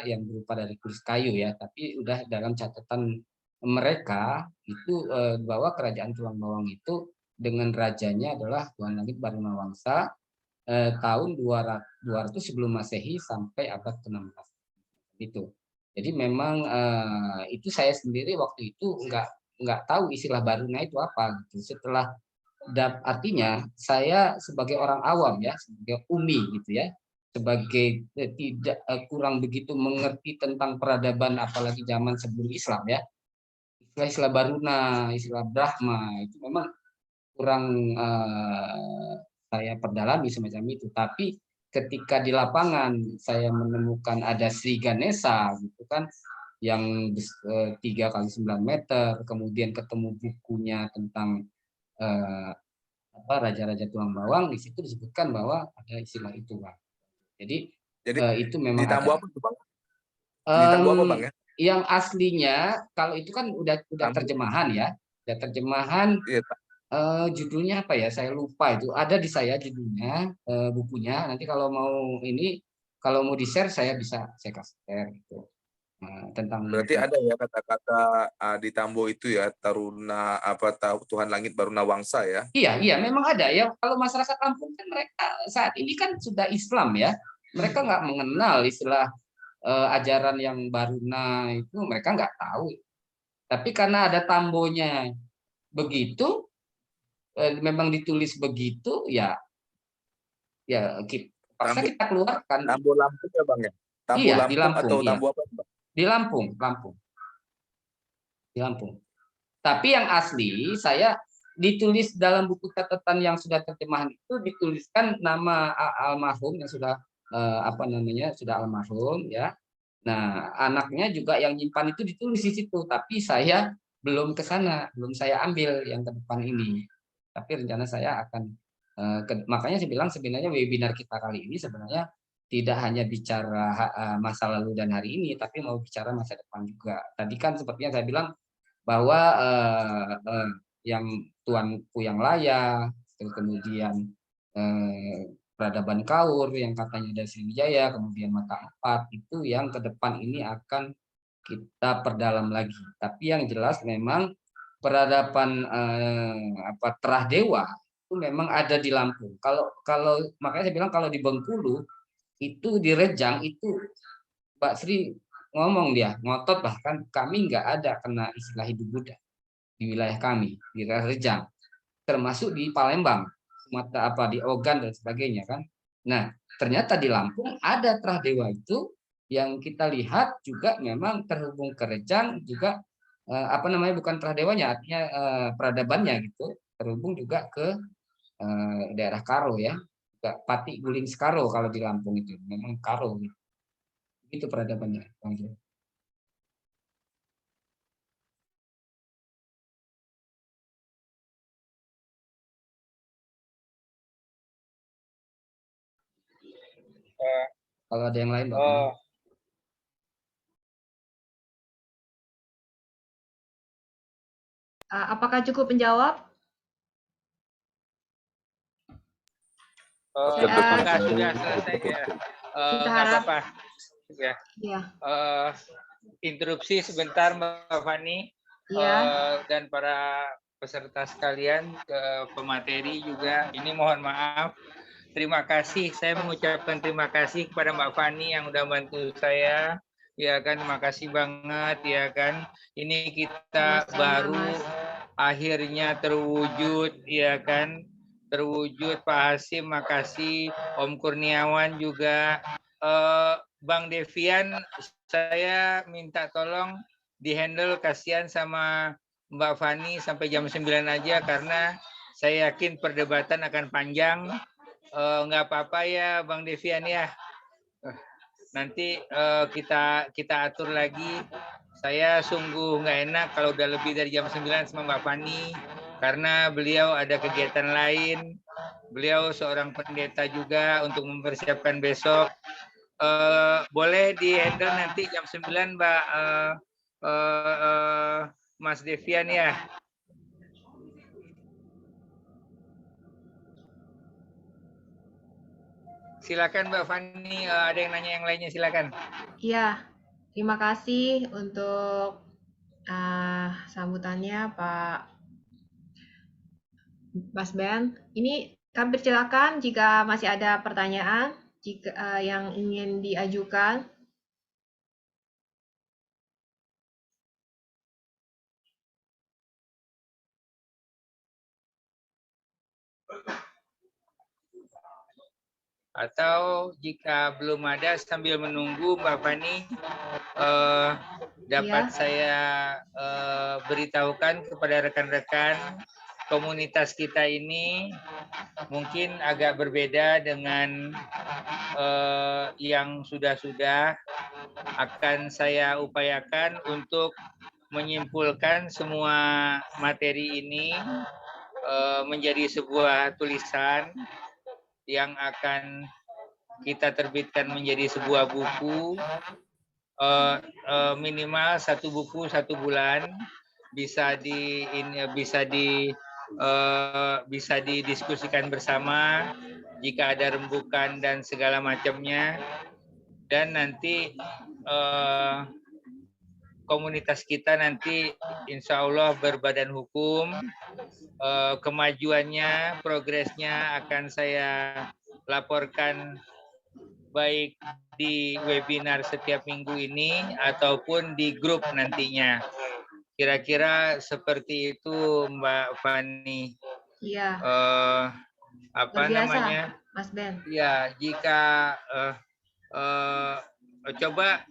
yang berupa dari tulis kayu ya, tapi udah dalam catatan mereka itu bahwa Kerajaan Tulang Bawang itu dengan rajanya adalah Tuan Langit Baruna Wangsa tahun 200 sebelum Masehi sampai abad ke-16 itu. Jadi memang itu saya sendiri waktu itu nggak tahu istilah Baruna itu apa gitu. Setelah artinya saya sebagai orang awam ya, sebagai umi gitu ya, sebagai tidak kurang begitu mengerti tentang peradaban apalagi zaman sebelum Islam ya. Istilah Baruna, istilah Brahma itu memang kurang saya perdalami semacam itu. Tapi ketika di lapangan saya menemukan ada Sri Ganesha gitu kan, yang 3 kali 9 meter, kemudian ketemu bukunya tentang raja-raja tulang bawang, di situ disebutkan bahwa ada istilah itu, Bang. Jadi itu memang di Tambo ada. apa tuh, Bang? Di Tambo apa, Bang ya? Yang aslinya kalau itu kan udah terjemahan ya, udah terjemahan. Iya, judulnya apa ya? Saya lupa itu. Ada di saya judulnya, bukunya. Nanti kalau mau di-share saya bisa saya kasih share gitu. Tentang berarti ada ya kata-kata di Tambo itu ya, Taruna Tuhan Langit Baruna Wangsa ya? Iya, memang ada ya. Kalau masyarakat Lampung kan mereka saat ini kan sudah Islam ya. Mereka nggak mengenal istilah ajaran yang Baruna itu mereka nggak tahu. Tapi karena ada tambonya begitu, memang ditulis begitu, ya paksa kita keluarkan. Tambo Lampung ya Bang ya? Tambo Iya, Lampung di Lampung, atau iya. Tambo apa Bang? Di Lampung. Di Lampung. Tapi yang asli saya ditulis dalam buku catatan yang sudah terjemahan itu dituliskan nama almarhum yang sudah sudah almarhum ya. Nah, anaknya juga yang nyimpan itu ditulis di situ, tapi saya belum ke sana, belum saya ambil yang ke depan ini. Tapi rencana saya akan makanya saya bilang sebenarnya webinar kita kali ini sebenarnya tidak hanya bicara masa lalu dan hari ini, tapi mau bicara masa depan juga. Tadi kan sepertinya saya bilang bahwa yang Tuanku yang Layak, kemudian Peradaban Kaur yang katanya dari Sriwijaya, kemudian Mata Empat, itu yang ke depan ini akan kita perdalam lagi. Tapi yang jelas memang peradaban Terah Dewa itu memang ada di Lampung. Kalau makanya saya bilang kalau di Bengkulu itu di Rejang itu Mbak Sri ngomong dia ngotot bahkan kami nggak ada kena istilah hidup Buddha di wilayah kami di wilayah Rejang, termasuk di Palembang, di Ogan dan sebagainya kan. Nah ternyata di Lampung ada Terah Dewa itu yang kita lihat juga memang terhubung ke Rejang juga bukan Terah Dewanya artinya peradabannya gitu terhubung juga ke daerah Karo ya, juga Pati Guling Sekaro kalau di Lampung itu memang Karo gitu. Itu peradabannya. Kalau ada yang lain, Bapak. Apakah cukup menjawab? Sudah selesai ya. Nggak apa-apa. Ya. Ya. Interupsi sebentar Mbak Fani dan para peserta sekalian, pemateri juga. Ini mohon maaf. Terima kasih. Saya mengucapkan terima kasih kepada Mbak Fani yang udah bantu saya. Ya kan, terima kasih banget ya kan. Ini kita baru akhirnya terwujud ya kan. Terwujud Pak Hasim, makasih. Om Kurniawan juga. Bang Devian, saya minta tolong dihandle, kasihan sama Mbak Fani sampai jam 9 aja karena saya yakin perdebatan akan panjang. Nggak apa-apa ya Bang Devian ya. Nanti kita atur lagi. Saya sungguh nggak enak kalau udah lebih dari jam 9 sama Mbak Fani karena beliau ada kegiatan lain. Beliau seorang pendeta juga untuk mempersiapkan besok. Boleh di-handle nanti jam 9 Mbak Mas Devian ya. Silakan Mbak Fani, ada yang nanya yang lainnya silakan. Iya, terima kasih untuk sambutannya Pak Mas Ben. Ini kami persilakan jika masih ada pertanyaan yang ingin diajukan. Atau jika belum ada sambil menunggu Mbak Fani dapat saya beritahukan kepada rekan-rekan komunitas kita ini mungkin agak berbeda dengan yang sudah-sudah. Akan saya upayakan untuk menyimpulkan semua materi ini menjadi sebuah tulisan yang akan kita terbitkan menjadi sebuah buku, minimal 1 buku 1 bulan, bisa didiskusikan bersama jika ada rembukan dan segala macamnya, dan nanti komunitas kita nanti insya Allah berbadan hukum. Kemajuannya, progresnya akan saya laporkan baik di webinar setiap minggu ini ataupun di grup nantinya. Kira-kira seperti itu Mbak Fani. Iya, Apa luar biasa, namanya? Mas Ben. Ya, jika coba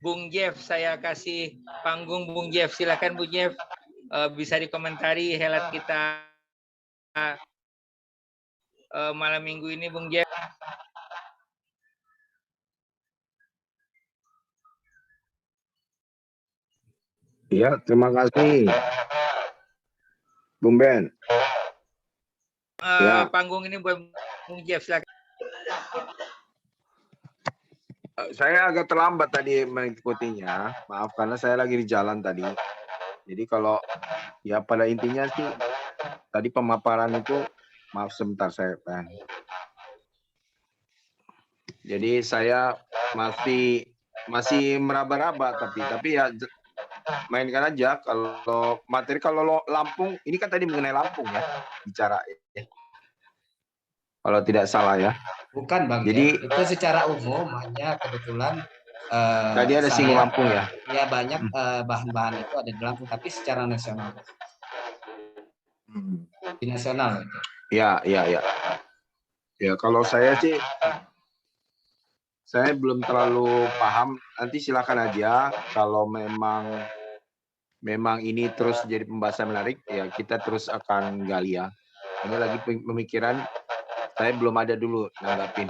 Bung Jeff, saya kasih panggung Bung Jeff. Silakan Bung Jeff, bisa dikomentari helat kita malam minggu ini, Bung Jeff. Ya, terima kasih, Bung Ben. Ya. Panggung ini buat Bung Jeff, silakan. Saya agak terlambat tadi mengikutinya, maaf karena saya lagi di jalan tadi. Jadi kalau ya pada intinya sih tadi pemaparan itu, maaf sebentar saya kan. Jadi saya masih meraba-raba tapi ya mainkan aja kalau materi. Kalau Lampung ini kan tadi mengenai Lampung ya bicara ya. Kalau tidak salah ya. Bukan Bang. Jadi itu secara umum hanya kebetulan tadi ada singgung Lampung ya. Ya banyak bahan-bahan itu ada di Lampung tapi secara nasional. Di nasional itu. Ya. Ya kalau saya sih saya belum terlalu paham. Nanti silakan aja kalau memang ini terus jadi pembahasan menarik ya kita terus akan gali ya. Ini lagi pemikiran saya belum ada dulu nanggapin.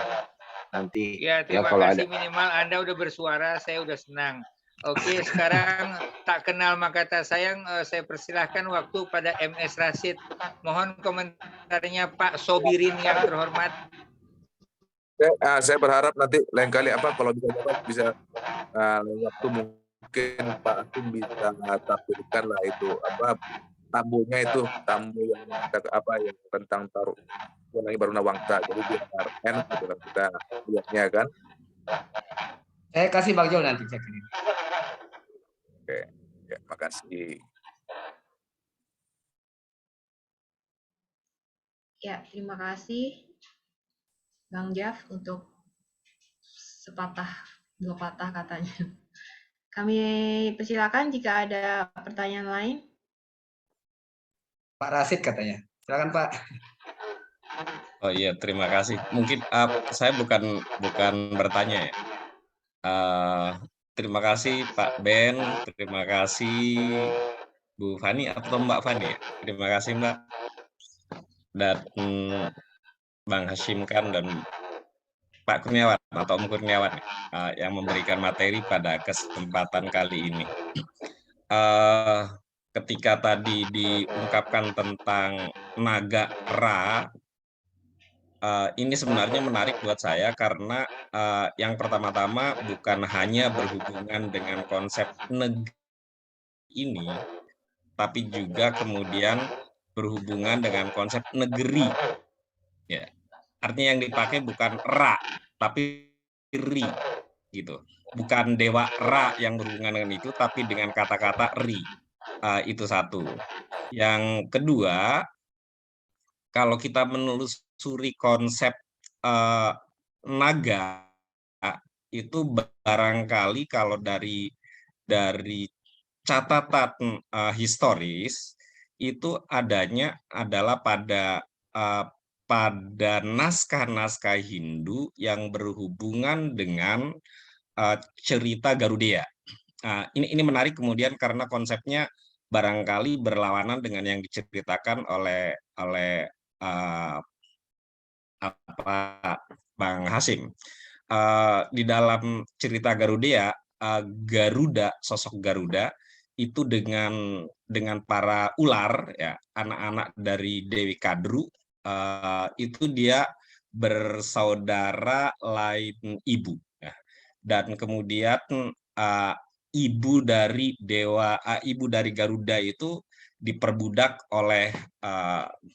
Nanti ya terima kalau kasih ada. Minimal Anda udah bersuara, saya udah senang. Oke, sekarang tak kenal maka tak sayang, saya persilahkan waktu pada MS Rashid. Mohon komentarnya Pak Sobirin yang terhormat. Saya berharap nanti lain kali kalau bisa waktu mungkin Pak Akum bisa tampilkan lah itu tamu yang yang tentang taruh Ulangi Baruna Wangsa, jadi biar enak gitu kan kita lihatnya kan. Saya kasih Bang Jol nanti cek ini. Oke, ya, makasih. Ya, terima kasih Bang Jaf untuk sepatah dua patah katanya. Kami persilakan jika ada pertanyaan lain. Pak Rashid katanya. Silakan Pak. Oh iya, terima kasih. Mungkin saya bukan bertanya ya. Terima kasih Pak Ben, terima kasih Bu Fani atau Mbak Fani ya. Terima kasih Mbak dan Bang Hashim Khan dan Pak Kurniawan atau Om Kurniawan yang memberikan materi pada kesempatan kali ini. Ketika tadi diungkapkan tentang naga Ra, ini sebenarnya menarik buat saya karena yang pertama-tama bukan hanya berhubungan dengan konsep negeri ini, tapi juga kemudian berhubungan dengan konsep negeri. Ya, artinya yang dipakai bukan Ra, tapi Ri, gitu. Bukan Dewa Ra yang berhubungan dengan itu, tapi dengan kata-kata Ri. Itu satu. Yang kedua, kalau kita menelusuri konsep naga, itu barangkali kalau dari catatan historis itu adanya adalah pada naskah-naskah Hindu yang berhubungan dengan cerita Garuda. Ini menarik kemudian karena konsepnya barangkali berlawanan dengan yang diceritakan oleh Bang Hashim. Di dalam cerita Garuda, sosok Garuda itu dengan para ular ya, anak-anak dari Dewi Kadru, itu dia bersaudara lain ibu ya. Dan kemudian ibu dari Garuda itu diperbudak oleh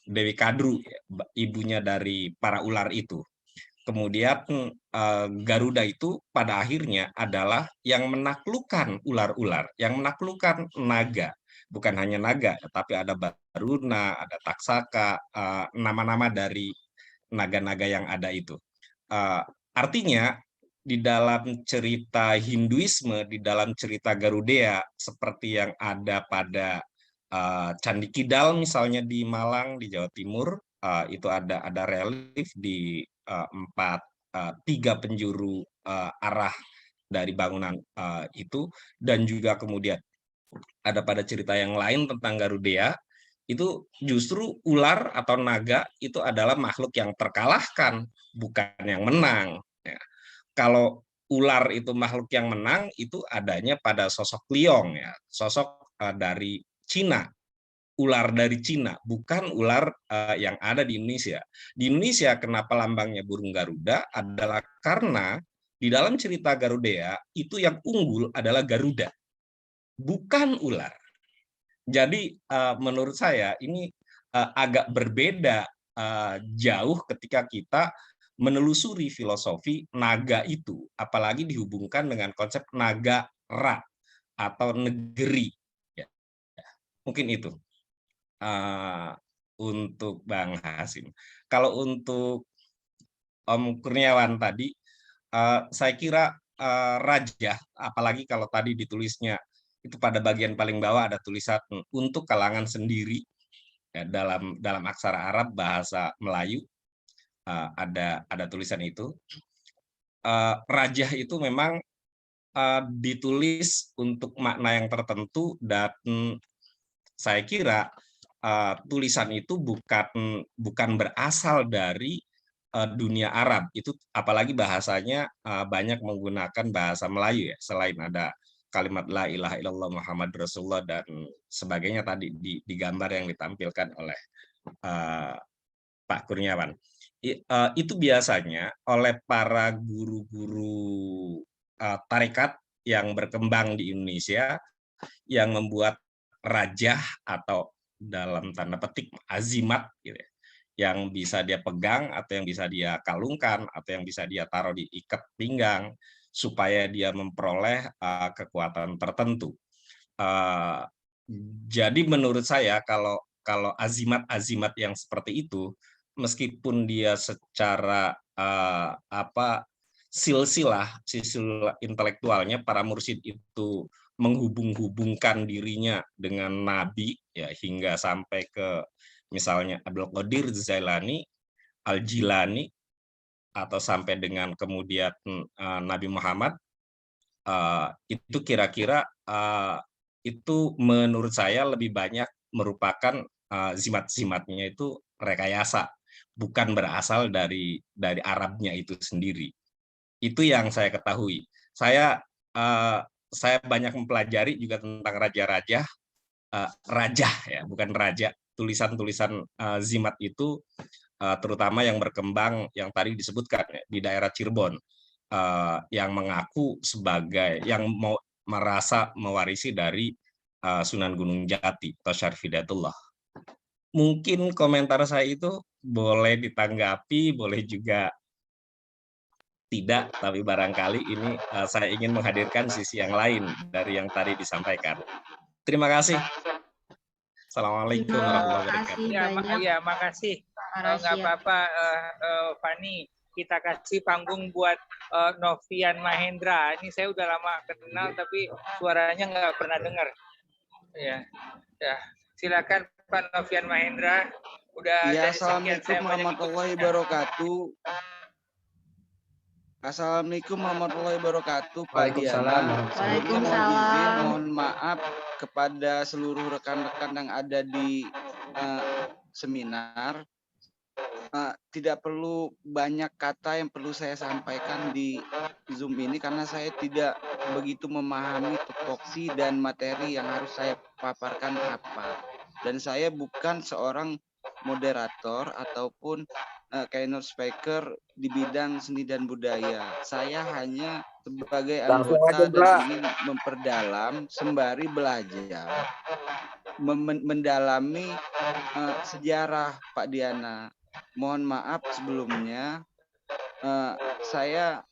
Dewi Kadru, ibunya dari para ular itu. Kemudian Garuda itu pada akhirnya adalah yang menaklukkan ular-ular, yang menaklukkan naga. Bukan hanya naga, tapi ada Baruna, ada Taksaka, nama-nama dari naga-naga yang ada itu. Artinya di dalam cerita Hinduisme, di dalam cerita Garuda seperti yang ada pada Candi Kidal misalnya di Malang di Jawa Timur, itu ada relief di tiga penjuru arah dari bangunan itu, dan juga kemudian ada pada cerita yang lain tentang Garuda, itu justru ular atau naga itu adalah makhluk yang terkalahkan, bukan yang menang. Ya. Kalau ular itu makhluk yang menang, itu adanya pada sosok Liong, ya, sosok dari Cina, ular dari Cina, bukan ular yang ada di Indonesia. Di Indonesia, kenapa lambangnya burung Garuda adalah karena di dalam cerita Garuda itu yang unggul adalah Garuda, bukan ular. Jadi menurut saya ini agak berbeda jauh ketika kita menelusuri filosofi naga itu, apalagi dihubungkan dengan konsep naga ra atau negeri. Ya, mungkin itu untuk Bang Hasim. Kalau untuk Om Kurniawan tadi, saya kira raja, apalagi kalau tadi ditulisnya itu pada bagian paling bawah ada tulisan untuk kalangan sendiri, ya, dalam aksara Arab bahasa Melayu ada tulisan itu. Raja itu memang ditulis untuk makna yang tertentu, dan saya kira tulisan itu bukan berasal dari dunia Arab, itu apalagi bahasanya banyak menggunakan bahasa Melayu, ya, selain ada kalimat la ilaha illallah Muhammad Rasulullah dan sebagainya tadi di gambar yang ditampilkan oleh Pak Kurniawan. Itu biasanya oleh para guru-guru tarekat yang berkembang di Indonesia yang membuat rajah atau dalam tanda petik azimat, gitu ya, yang bisa dia pegang atau yang bisa dia kalungkan atau yang bisa dia taruh di ikat pinggang supaya dia memperoleh kekuatan tertentu. Jadi menurut saya kalau azimat-azimat yang seperti itu, meskipun dia secara silsilah intelektualnya para mursyid itu menghubung-hubungkan dirinya dengan nabi, ya, hingga sampai ke misalnya Abdul Qadir Jailani, Al-Jilani, atau sampai dengan kemudian Nabi Muhammad, itu kira-kira itu menurut saya lebih banyak merupakan zimat-zimatnya itu rekayasa, bukan berasal dari Arabnya itu sendiri. Itu yang saya ketahui. Saya banyak mempelajari juga tentang raja-raja, raja, ya, bukan raja. Tulisan-tulisan zimat itu terutama yang berkembang yang tadi disebutkan, ya, di daerah Cirebon, yang mengaku sebagai yang mau merasa mewarisi dari Sunan Gunung Jati atau Syarif Hidayatullah. Mungkin komentar saya itu boleh ditanggapi, boleh juga tidak, tapi barangkali ini saya ingin menghadirkan sisi yang lain dari yang tadi disampaikan. Terima kasih. Assalamualaikum warahmatullahi wabarakatuh. Ya, makasih. Nggak apa-apa, Fani. Kita kasih panggung buat Novian Mahendra. Ini saya udah lama kenal, tapi suaranya nggak pernah dengar. Ya, silakan Pak Novian Mahendra. Udah. Ya, assalamualaikum warahmatullahi wabarakatuh. Assalamualaikum warahmatullahi wabarakatuh, Pak Diana. Waalaikumsalam. Mohon maaf kepada seluruh rekan-rekan yang ada di seminar. Tidak perlu banyak kata yang perlu saya sampaikan di Zoom ini karena saya tidak begitu memahami tupoksi dan materi yang harus saya paparkan apa. Dan saya bukan seorang moderator ataupun keynote speaker di bidang seni dan budaya. Saya hanya sebagai anggota dan ingin memperdalam sembari belajar, mendalami sejarah Pak Diana. Mohon maaf sebelumnya, saya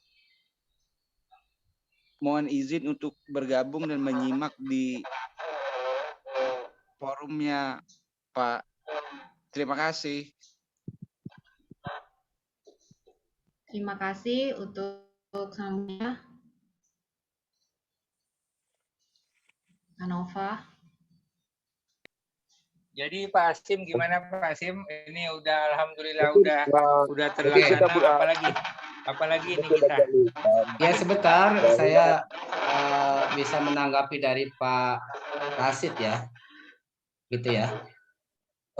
mohon izin untuk bergabung dan menyimak di forumnya Pak. Terima kasih. Terima kasih untuk semuanya. Anova. Jadi Pak Hasim gimana Pak Hasim? Ini udah alhamdulillah Mungkin, udah mungkin kita terlaksana, apalagi ini kita. Ya sebentar, saya bisa menanggapi dari Pak Rasid ya, gitu ya.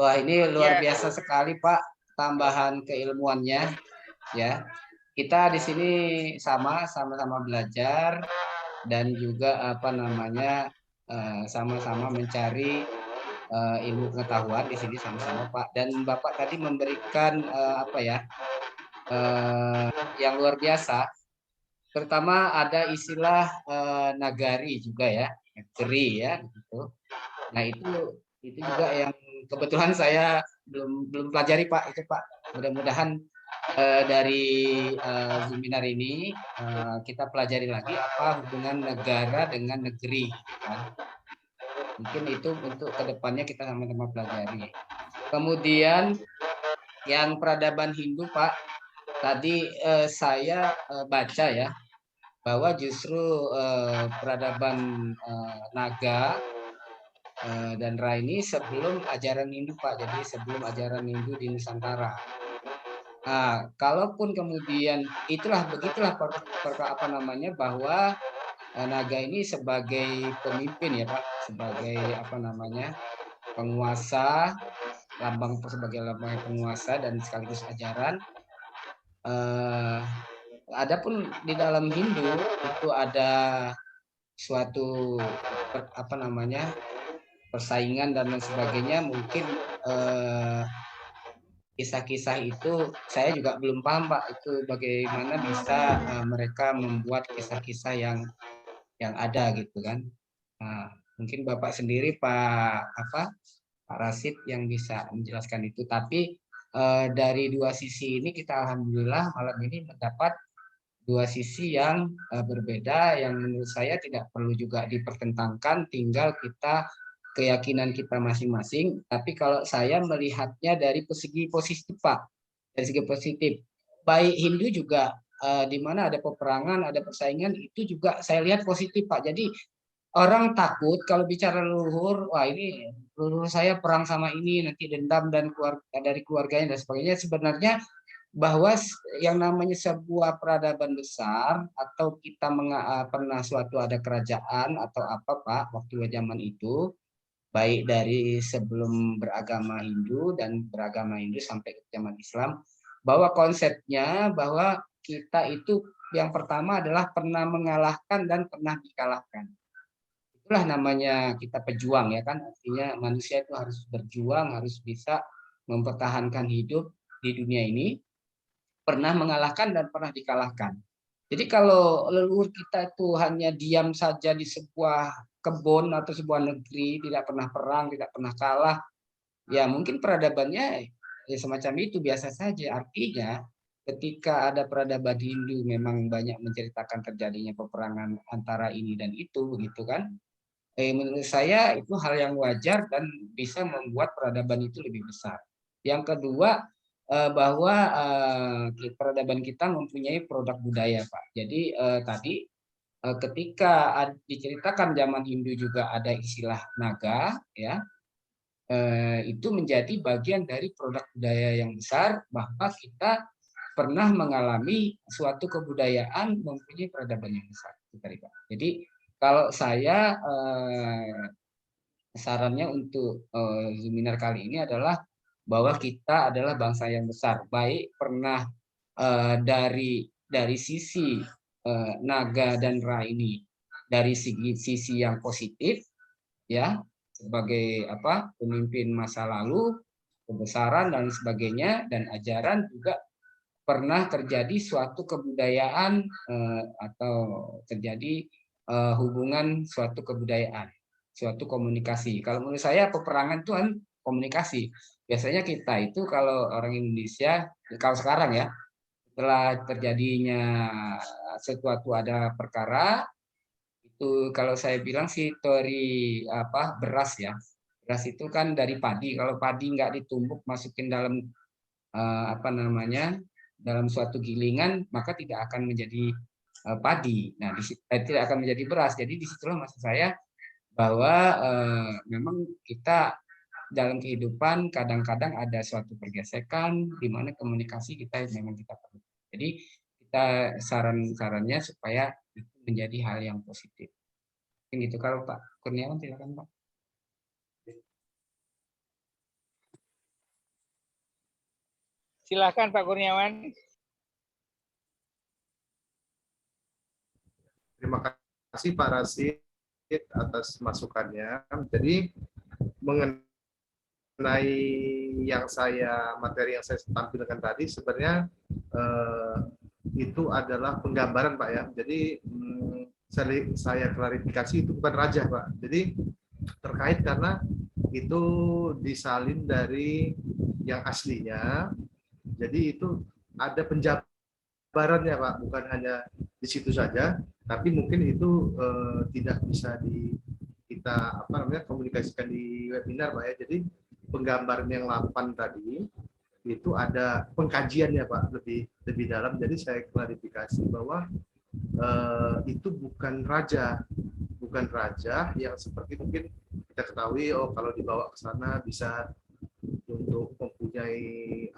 Wah ini luar Ya. biasa sekali Pak, tambahan keilmuannya ya. Kita di sini sama-sama belajar dan juga apa namanya sama-sama mencari ilmu pengetahuan di sini sama-sama Pak. Dan Bapak tadi memberikan apa ya yang luar biasa. Terutama ada istilah nagari juga ya, negeri ya gitu. Nah itu juga yang kebetulan saya belum pelajari Pak itu Pak. Mudah-mudahan dari seminar ini kita pelajari lagi apa hubungan negara dengan negeri. Kan? Mungkin itu untuk kedepannya kita sama-sama pelajari. Kemudian yang peradaban Hindu Pak, tadi saya baca ya bahwa justru peradaban Naga dan Ra ini sebelum ajaran Hindu Pak, jadi sebelum ajaran Hindu di Nusantara. Nah, kalaupun kemudian begitulah apa namanya bahwa Naga ini sebagai pemimpin ya Pak, sebagai apa namanya penguasa, sebagai lambang penguasa dan sekaligus ajaran. Adapun di dalam Hindu itu ada suatu apa namanya persaingan dan lain sebagainya. Mungkin kisah-kisah itu saya juga belum paham Pak, itu bagaimana bisa mereka membuat kisah-kisah yang ada gitu kan. Nah, mungkin Bapak sendiri Pak Rasid yang bisa menjelaskan itu. Tapi dari dua sisi ini kita alhamdulillah malam ini mendapat dua sisi yang berbeda yang menurut saya tidak perlu juga dipertentangkan, tinggal kita keyakinan kita masing-masing. Tapi kalau saya melihatnya dari segi positif Pak, dari segi positif, baik Hindu juga di mana ada peperangan, ada persaingan, itu juga saya lihat positif Pak. Jadi orang takut kalau bicara leluhur, wah ini leluhur saya perang sama ini, nanti dendam dan dari keluarganya dan sebagainya. Sebenarnya bahwa yang namanya sebuah peradaban besar atau kita pernah suatu ada kerajaan atau apa Pak waktu zaman itu, baik dari sebelum beragama Hindu dan beragama Hindu sampai ke zaman Islam, bahwa konsepnya bahwa kita itu yang pertama adalah pernah mengalahkan dan pernah dikalahkan. Itulah namanya kita pejuang ya kan, artinya manusia itu harus berjuang, harus bisa mempertahankan hidup di dunia ini, pernah mengalahkan dan pernah dikalahkan. Jadi kalau leluhur kita itu hanya diam saja di sebuah kebun atau sebuah negeri, tidak pernah perang, tidak pernah kalah, ya mungkin peradabannya ya semacam itu biasa saja. Artinya ketika ada peradaban Hindu memang banyak menceritakan terjadinya peperangan antara ini dan itu gitu kan. Menurut saya itu hal yang wajar dan bisa membuat peradaban itu lebih besar. Yang kedua, bahwa peradaban kita mempunyai produk budaya, Pak. Jadi tadi ketika diceritakan zaman Hindu juga ada istilah naga, ya, itu menjadi bagian dari produk budaya yang besar bahwa kita pernah mengalami suatu kebudayaan mempunyai peradaban yang besar. Jadi kalau saya sarannya untuk seminar kali ini adalah bahwa kita adalah bangsa yang besar, baik pernah dari sisi naga dan ra ini dari sisi yang positif ya, sebagai pemimpin masa lalu, kebesaran dan sebagainya, dan ajaran juga pernah terjadi suatu kebudayaan atau terjadi hubungan suatu kebudayaan, suatu komunikasi. Kalau menurut saya peperangan itu kan komunikasi. Biasanya kita itu kalau orang Indonesia, kalau sekarang ya, setelah terjadinya sesuatu ada perkara, itu kalau saya bilang sih teori beras ya. Beras itu kan dari padi. Kalau padi nggak ditumbuk masukin dalam dalam suatu gilingan, maka tidak akan menjadi padi. Nah, tidak akan menjadi beras. Jadi disitulah maksud saya bahwa memang kita dalam kehidupan kadang-kadang ada suatu pergesekan di mana komunikasi kita memang kita perlu. Jadi kita saran-sarannya supaya itu menjadi hal yang positif. Mungkin gitu. Kalau Pak Kurniawan silakan Pak. Silakan Pak Kurniawan. Terima kasih Pak Rasid atas masukannya. Jadi mengenai materi yang saya tampilkan tadi sebenarnya itu adalah penggambaran Pak ya. Jadi saya klarifikasi itu bukan raja Pak. Jadi terkait karena itu disalin dari yang aslinya. Jadi itu ada penjabarannya Pak, bukan hanya di situ saja, tapi mungkin itu tidak bisa kita komunikasikan di webinar Pak ya. Jadi penggambaran yang 8 tadi itu ada pengkajiannya Pak lebih dalam. Jadi saya klarifikasi bahwa itu bukan raja yang seperti mungkin kita ketahui kalau dibawa ke sana bisa untuk mempunyai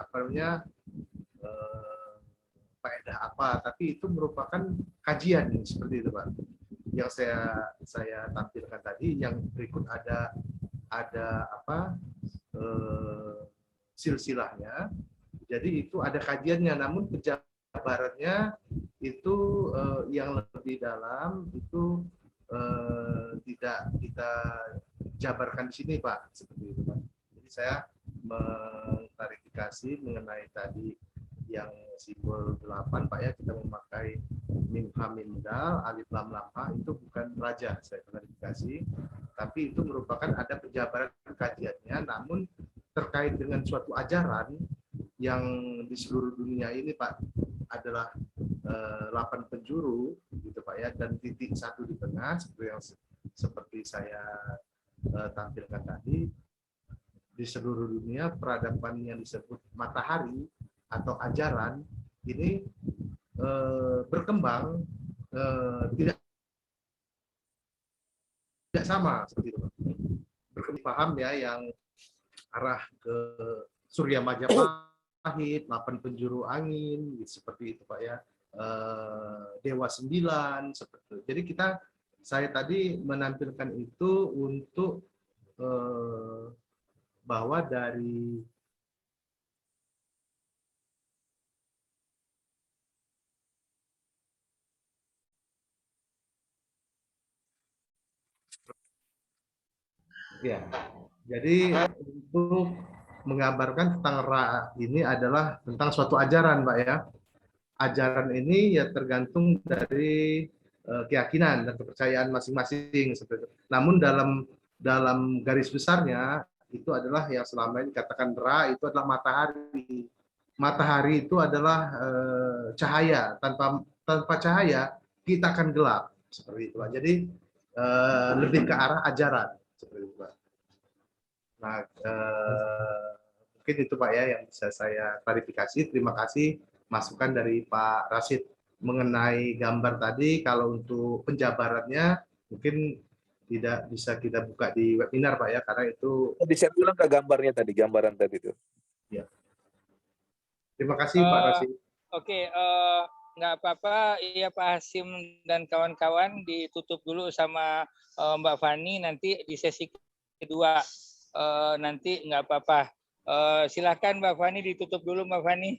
faedah apa, tapi itu merupakan kajian seperti itu Pak. Yang saya tampilkan tadi, yang berikut ada silsilahnya. Jadi itu ada kajiannya, namun penjabarannya itu yang lebih dalam itu tidak kita jabarkan di sini Pak, seperti itu Pak. Jadi saya mengklarifikasi mengenai tadi yang simbol 8 Pak ya, kita memakai mim ha mim dal alif lam lam ha, itu bukan raja, saya klarifikasi, tapi itu merupakan ada penjabaran kajiannya, namun terkait dengan suatu ajaran yang di seluruh dunia ini Pak adalah 8 penjuru gitu Pak ya, dan titik satu di tengah seperti saya tampilkan tadi. Di seluruh dunia peradaban yang disebut matahari atau ajaran ini berkembang tidak sama seperti itu. Berkembang paham ya, yang arah ke Surya Majapahit, 8 penjuru angin, seperti itu Pak ya, Dewa 9, seperti itu. Jadi saya tadi menampilkan itu untuk bahwa dari ya, jadi untuk menggambarkan tentang Ra ini adalah tentang suatu ajaran Pak ya. Ajaran ini ya tergantung dari keyakinan dan kepercayaan masing-masing. Namun dalam garis besarnya itu adalah yang selama ini dikatakan Ra itu adalah matahari. Matahari itu adalah cahaya. Tanpa cahaya kita akan gelap, seperti itu Pak. Jadi lebih ke arah ajaran, seperti itu Pak. Nah, mungkin itu Pak ya yang bisa saya klarifikasi. Terima kasih masukan dari Pak Rasid mengenai gambar tadi. Kalau untuk penjabarannya mungkin tidak bisa kita buka di webinar Pak ya, karena itu bisa bilang ke gambaran tadi itu. Ya. Terima kasih Pak Rasid. Oke, nggak apa-apa ya Pak Hasim dan kawan-kawan, ditutup dulu sama Mbak Fani, nanti di sesi kedua nanti nggak apa-apa. Silakan Mbak Fani, ditutup dulu Mbak Fani.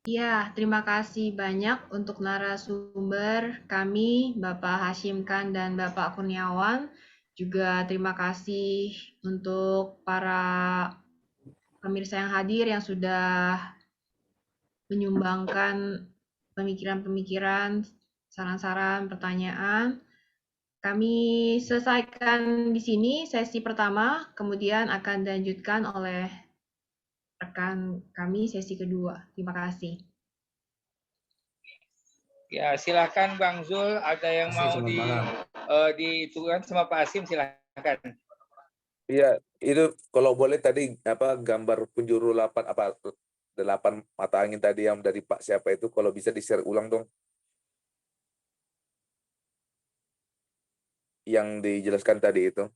Ya, terima kasih banyak untuk narasumber kami, Bapak Hashim Khan dan Bapak Kurniawan. Juga terima kasih untuk para pemirsa yang hadir yang sudah menyumbangkan pemikiran-pemikiran, saran-saran, pertanyaan. Kami selesaikan di sini sesi pertama, kemudian akan dilanjutkan oleh rekan kami sesi kedua. Terima kasih. Ya, silakan Bang Zul, ada yang mau dituliskan sama Pak Hasim, silakan. Iya, itu kalau boleh tadi gambar penjuru 8 8 mata angin tadi yang dari Pak siapa itu, kalau bisa di-share ulang dong. Yang dijelaskan tadi itu.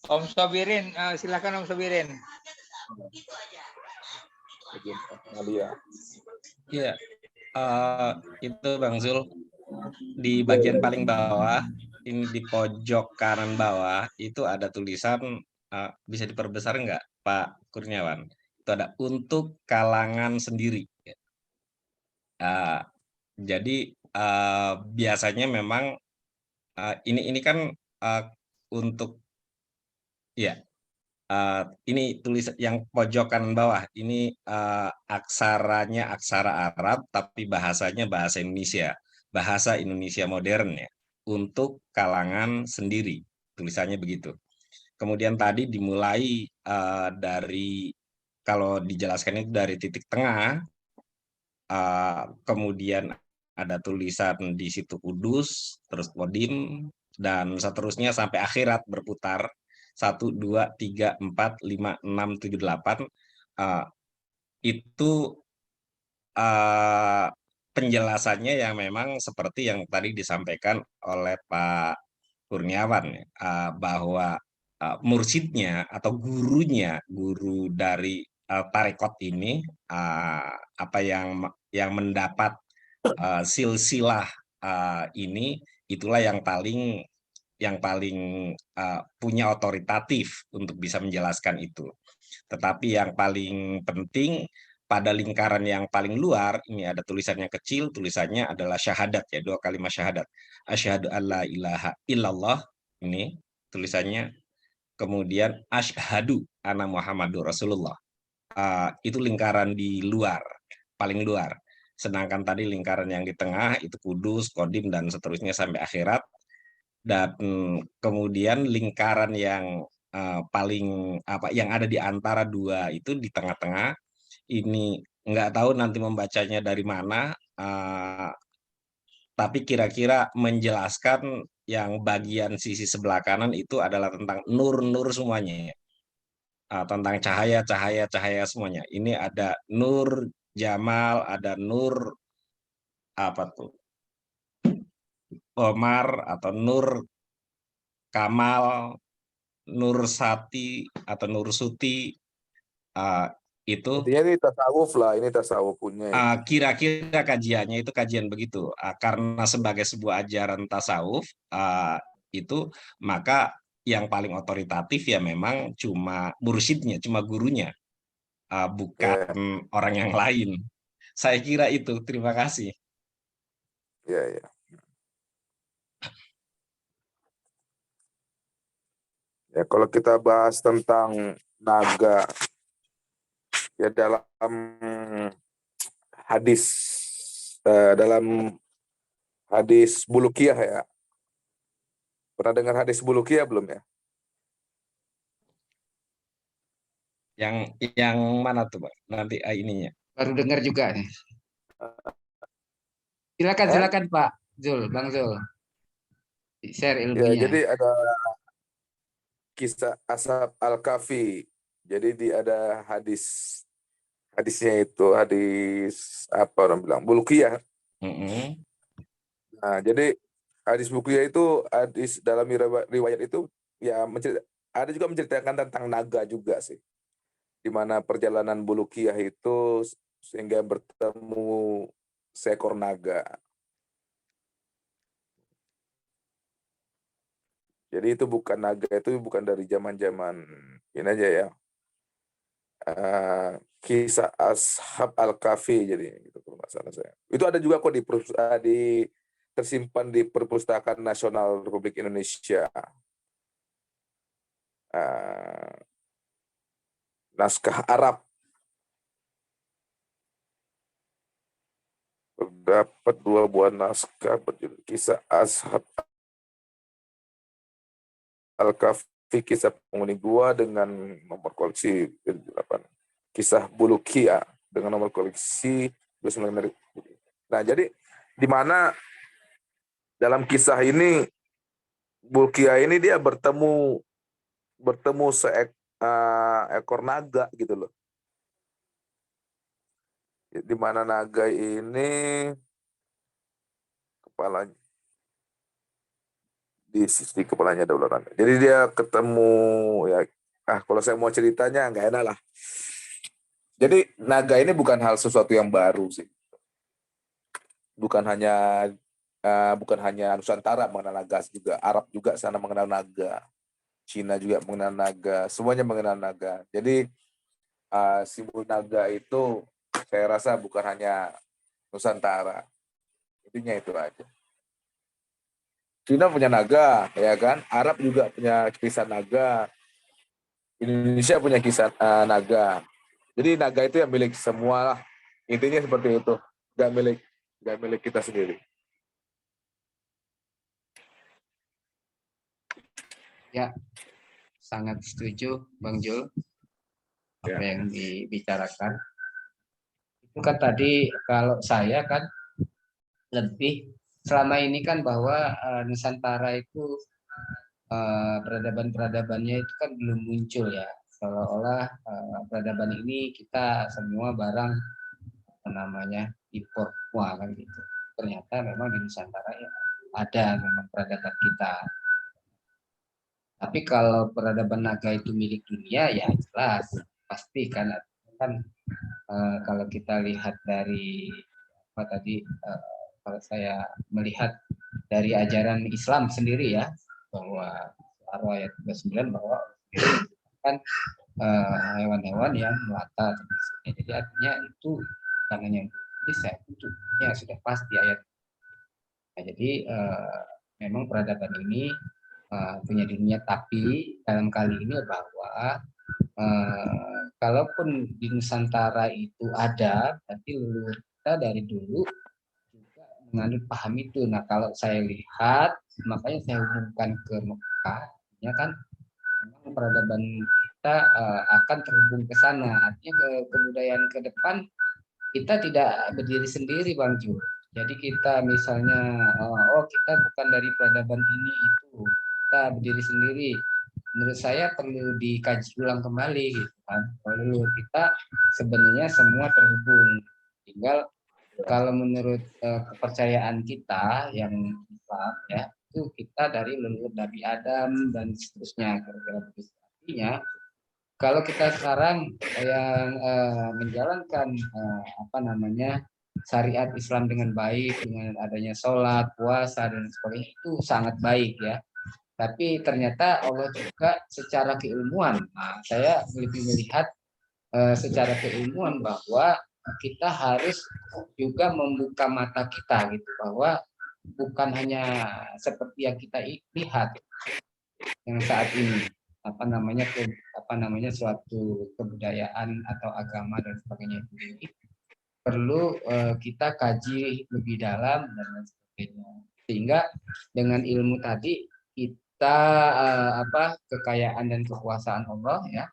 Om Sobirin, silakan Om Sobirin. Iya, itu Bang Zul, di bagian paling bawah, ini di pojok kanan bawah, itu ada tulisan, bisa diperbesar nggak Pak Kurniawan? Itu ada untuk kalangan sendiri. Jadi biasanya memang ini kan untuk ya ini tulis yang pojok kanan bawah ini aksaranya aksara Arab tapi bahasanya bahasa Indonesia modern ya, untuk kalangan sendiri tulisannya begitu. Kemudian tadi dimulai dari, kalau dijelaskan itu dari titik tengah, kemudian ada tulisan di situ kudus, terus kodim, dan seterusnya sampai akhirat berputar 1, 2, 3, 4, 5, 6, 7, 8. Itu penjelasannya yang memang seperti yang tadi disampaikan oleh Pak Kurniawan, bahwa mursidnya atau gurunya, guru dari tarekat ini, apa yang mendapat silsilah ini, itulah yang paling punya otoritatif untuk bisa menjelaskan itu. Tetapi yang paling penting pada lingkaran yang paling luar, ini ada tulisannya kecil, tulisannya adalah syahadat ya, 2 kalimat syahadat. Asyhadu alla ilaha illallah, ini tulisannya. Kemudian asyhadu anna Muhammadur Rasulullah. Itu lingkaran di luar, paling luar. Sedangkan tadi lingkaran yang di tengah itu kudus, kodim, dan seterusnya sampai akhirat. Dan kemudian lingkaran yang paling yang ada di antara dua itu di tengah-tengah, ini nggak tahu nanti membacanya dari mana, tapi kira-kira menjelaskan yang bagian sisi sebelah kanan itu adalah tentang nur-nur semuanya, tentang cahaya semuanya. Ini ada nur Jamal, ada nur apa tuh, Omar atau nur Kamal, Nur Sati atau Nur Suti, itu Intinya ini tasawuf lah, ini tasawuf punya. kira-kira kajiannya itu kajian begitu. Karena sebagai sebuah ajaran tasawuf itu, maka yang paling otoritatif ya memang cuma mursyidnya, cuma gurunya, bukan orang yang lain. Saya kira itu. Terima kasih. Ya. Ya, kalau kita bahas tentang naga, ya dalam hadis Bulukiyah ya. Pernah dengar hadis Bulukiyah belum ya? Yang mana tuh, Pak? Nanti ininya. Baru dengar juga nih. Silakan Pak Zul, Bang Zul. Share ilmunya. Ya, jadi ada kisah Ashab Al-Kahfi. Jadi ada hadisnya itu hadis apa orang bilang Bulukiyah. Nah, jadi hadis Bulukiyah itu hadis dalam riwayat itu ya ada juga menceritakan tentang naga juga sih. Di mana perjalanan Bulukiyah itu sehingga bertemu seekor naga. Jadi itu bukan naga, itu bukan dari zaman-zaman ini aja ya. Kisah Ashab Al-Kahfi jadi gitu kalau nggak salah saya. Itu ada juga kok tersimpan di Perpustakaan Nasional Republik Indonesia. Naskah Arab. Terdapat 2 buah naskah berjudul Kisah Ashab Al-Kahfi Kisah penghuni gua dengan nomor koleksi 8. Kisah Bulukia dengan nomor koleksi 29. Nah, jadi di mana dalam kisah ini Bulukia ini dia bertemu seekor naga gitu loh. Di mana naga ini kepalanya di sisi kepalanya ada ular naga. Jadi dia ketemu ya, kalau saya mau ceritanya nggak enak lah. Jadi naga ini bukan hal sesuatu yang baru sih. Bukan hanya Nusantara mengenal naga, juga Arab juga sana mengenal naga, Cina juga mengenal naga, semuanya mengenal naga. Jadi simbol naga itu saya rasa bukan hanya Nusantara. Intinya itu aja. Cina punya naga, ya kan? Arab juga punya kisah naga. Indonesia punya kisah naga. Jadi naga itu yang milik semua lah. Intinya seperti itu. Gak milik kita sendiri. Ya, sangat setuju Bang Jul apa yang dibicarakan. Itu kan tadi kalau saya kan lebih selama ini kan bahwa Nusantara itu peradaban-peradabannya itu kan belum muncul ya. Seolah-olah peradaban ini kita semua barang impor semua kan gitu. Ternyata memang di Nusantara ya ada memang peradaban kita. Tapi kalau peradaban naga itu milik dunia ya jelas pasti kan kalau kita lihat dari kalau saya melihat dari ajaran Islam sendiri ya, bahwa ayat 39 bahwa kan hewan-hewan yang melata. Jadi artinya itu bukan hanya bisa, itu dunia sudah pasti ayat. Nah, jadi memang peradaban ini punya dunia, tapi dalam kali ini bahwa kalaupun di Nusantara itu ada, berarti leluhur kita dari dulu menganut paham itu. Nah, kalau saya lihat, makanya saya hubungkan ke Mekah, ya kan, memang peradaban kita akan terhubung ke sana. Artinya kebudayaan ke depan kita tidak berdiri sendiri, Bang Ju. Jadi kita misalnya, kita bukan dari peradaban ini itu, kita berdiri sendiri. Menurut saya perlu dikaji ulang kembali, gitu kan. Kalau kita sebenarnya semua terhubung, tinggal kalau menurut kepercayaan kita yang Islam ya, itu kita dari leluhur Nabi Adam dan seterusnya. Artinya kalau kita sekarang yang menjalankan syariat Islam dengan baik, dengan adanya sholat, puasa dan sebagainya, itu sangat baik ya. Tapi ternyata Allah juga secara keilmuan, saya lebih melihat secara keilmuan bahwa kita harus juga membuka mata kita gitu, bahwa bukan hanya seperti yang kita lihat yang saat ini suatu kebudayaan atau agama dan sebagainya itu perlu kita kaji lebih dalam dan lain sebagainya, sehingga dengan ilmu tadi kita kekayaan dan kekuasaan Allah ya,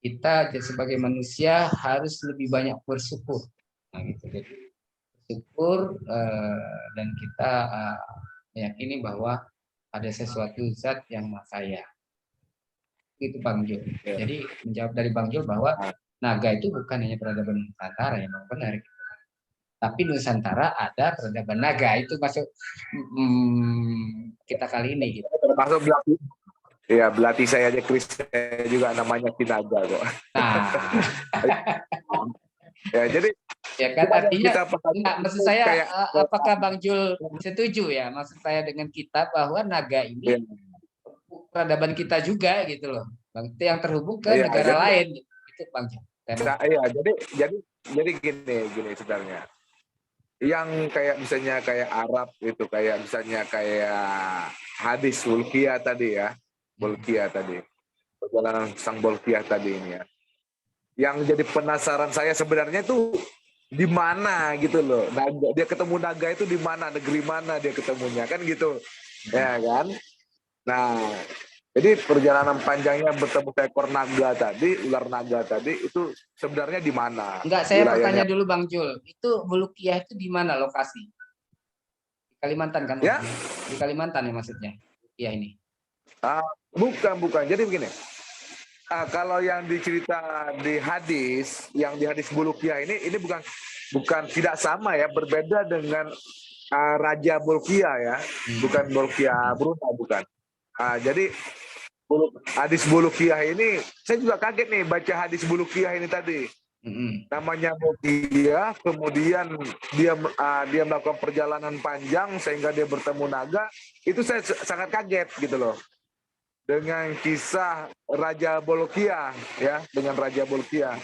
kita sebagai manusia harus lebih banyak bersyukur. Nah, gitu. Jadi bersyukur dan kita meyakini bahwa ada sesuatu zat yang maha kaya. Itu Bang Jul. Jadi menjawab dari Bang Jul bahwa naga itu bukan hanya peradaban Nusantara, yang benar. Tapi Nusantara ada peradaban naga, itu masuk kita kali ini. Gitu. Termasuk belati saya aja, Chris, saya juga namanya Tinaga kok. Nah. Ya, jadi ya kan artinya maksud saya kayak, apakah Bang Jul setuju ya maksud saya dengan kita bahwa naga ini peradaban kita juga gitu loh, Bang, itu yang terhubung ke negara lain itu Bang Jul. Jadi gini sebenarnya. Yang kayak misalnya kayak Arab itu, kayak misalnya kayak hadis Bulkia tadi ya. Bolkiah tadi, perjalanan sang Bolkiah tadi ini ya. Yang jadi penasaran saya sebenarnya tuh di mana gitu loh. Naga, dia ketemu naga itu di mana, negeri mana dia ketemunya kan gitu, ya kan. Nah, Jadi perjalanan panjangnya bertemu seekor naga tadi, ular naga tadi itu sebenarnya di mana? Enggak, saya Wilayahnya? bertanya dulu Bang Jul. Itu Bulukiah itu di mana lokasi? Di Kalimantan kan? Ya? Di Kalimantan ya maksudnya. Bulukiah ini. Bukan. Jadi begini. Kalau yang dicerita di hadis, yang di hadis Bulukiah ini bukan tidak sama ya, berbeda dengan Raja Bulukiah ya, bukan Bulukiah Brunei, bukan. Jadi hadis Bulukiah ini, saya juga kaget nih baca hadis Bulukiah ini tadi. Namanya Bulukiah, kemudian dia melakukan perjalanan panjang sehingga dia bertemu naga. Itu saya sangat kaget gitu loh. Dengan kisah Raja Bulukiah ya, dengan Raja Bulukiah.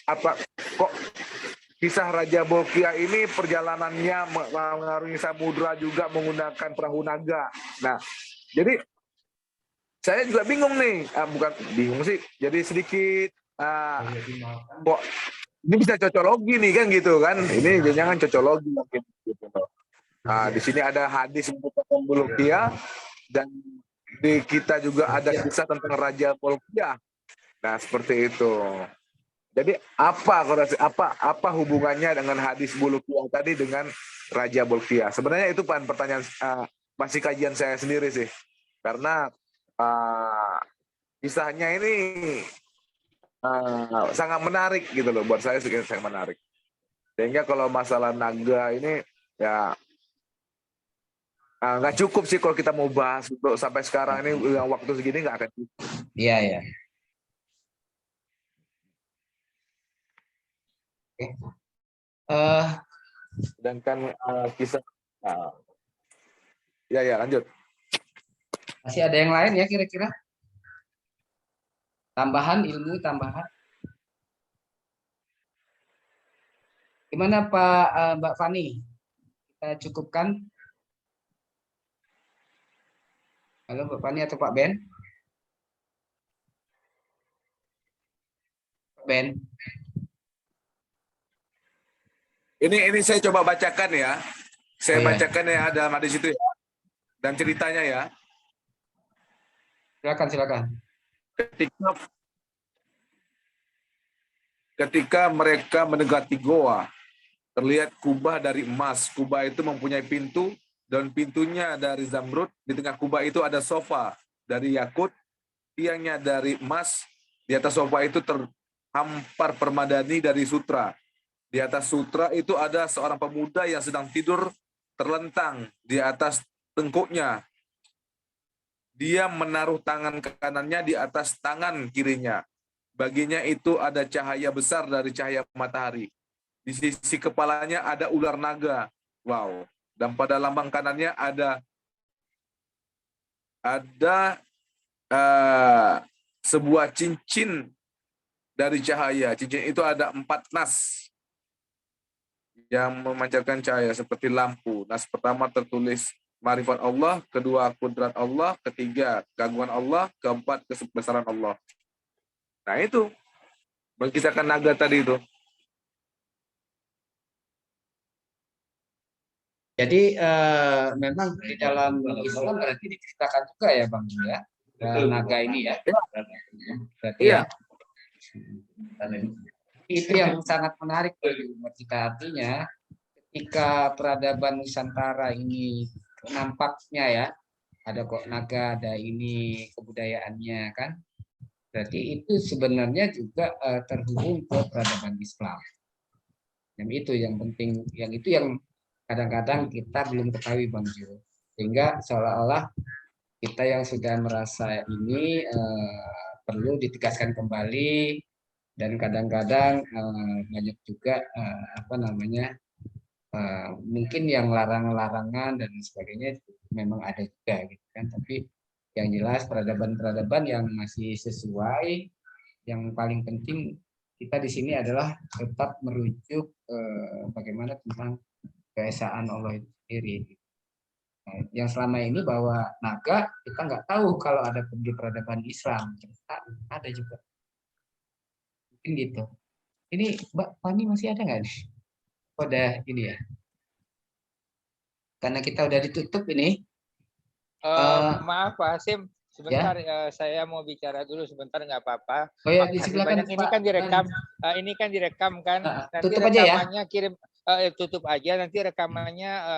Apa kok kisah Raja Bulukiah ini perjalanannya mengarungi samudra juga menggunakan perahu naga. Nah, jadi saya juga bingung nih, bukan bingung sih, jadi sedikit kok ini bisa cocologi nih kan gitu kan, ini jangan cocologi mungkin gitu. Di sini ada hadis tentang Bulukiah dan di kita juga ada kisah tentang Raja Bulukiah. Nah seperti itu. Jadi apa hubungannya dengan hadis Bulukiah tadi dengan Raja Bulukiah? Sebenarnya itu pertanyaan masih kajian saya sendiri sih, karena kisahnya ini sangat menarik gitu loh, buat saya sangat menarik. Sehingga kalau masalah naga ini ya nggak cukup sih kalau kita mau bahas untuk sampai sekarang ini, yang waktu segini nggak akan cukup. Iya ya. Oke. Sedangkan kisah ya lanjut. Masih ada yang lain ya kira-kira? Ilmu tambahan? Gimana Pak Mbak Fani? Kita cukupkan? Halo Mbak Fani atau Pak Ben? Pak Ben. Ini saya coba bacakan ya. Saya bacakan ya dalam hadis itu ya. Dan ceritanya ya. Silakan. Ketika mereka mendekati goa, terlihat kubah dari emas. Kubah itu mempunyai pintu dan pintunya dari zamrud. Di tengah kubah itu ada sofa dari yakut, tiangnya dari emas. Di atas sofa itu terhampar permadani dari sutra. Di atas sutra itu ada seorang pemuda yang sedang tidur terlentang di atas tengkuknya. Dia menaruh tangan kanannya di atas tangan kirinya. Baginya itu ada cahaya besar dari cahaya matahari. Di sisi kepalanya ada ular naga. Wow. Dan pada lambang kanannya ada sebuah cincin dari cahaya. Cincin itu ada 4 nas yang memancarkan cahaya seperti lampu. Nas pertama tertulis Ma'rifat Allah, kedua kudrat Allah, ketiga keagungan Allah, keempat kebesaran Allah. Nah itu mengisahkan naga tadi itu. Jadi memang di dalam Islam berarti diceritakan juga ya Bang ya, naga ini ya. Berarti ya. Itu yang sangat menarik bagi umat kita, artinya ketika peradaban Nusantara ini nampaknya ya, ada kok naga, ada ini kebudayaannya kan, berarti itu sebenarnya juga terhubung ke peradaban Islam. Yang itu yang penting, yang itu yang kadang-kadang kita belum ketahui Bang Jo, sehingga seolah-olah kita yang sudah merasa ini perlu ditegaskan kembali, dan kadang-kadang banyak juga mungkin yang larangan dan sebagainya memang ada juga gitu kan, tapi yang jelas peradaban-peradaban yang masih sesuai, yang paling penting kita di sini adalah tetap merujuk bagaimana tentang keesaan Allah itu sendiri. Nah, yang selama ini bahwa naga kita nggak tahu kalau ada di peradaban Islam, ternyata ada juga. Mungkin gitu. Ini Mbak Fani masih ada nggak nih? Udah ini ya. Karena kita udah ditutup ini. Maaf Pak Hasim, Sebentar, saya mau bicara dulu sebentar, nggak apa-apa. Oh ya, Makasih silakan banyak. Ini Pak. kan direkam, ini kan direkam kan. Nanti tutup aja ya. rekamannya kirim, tutup aja. Nanti rekamannya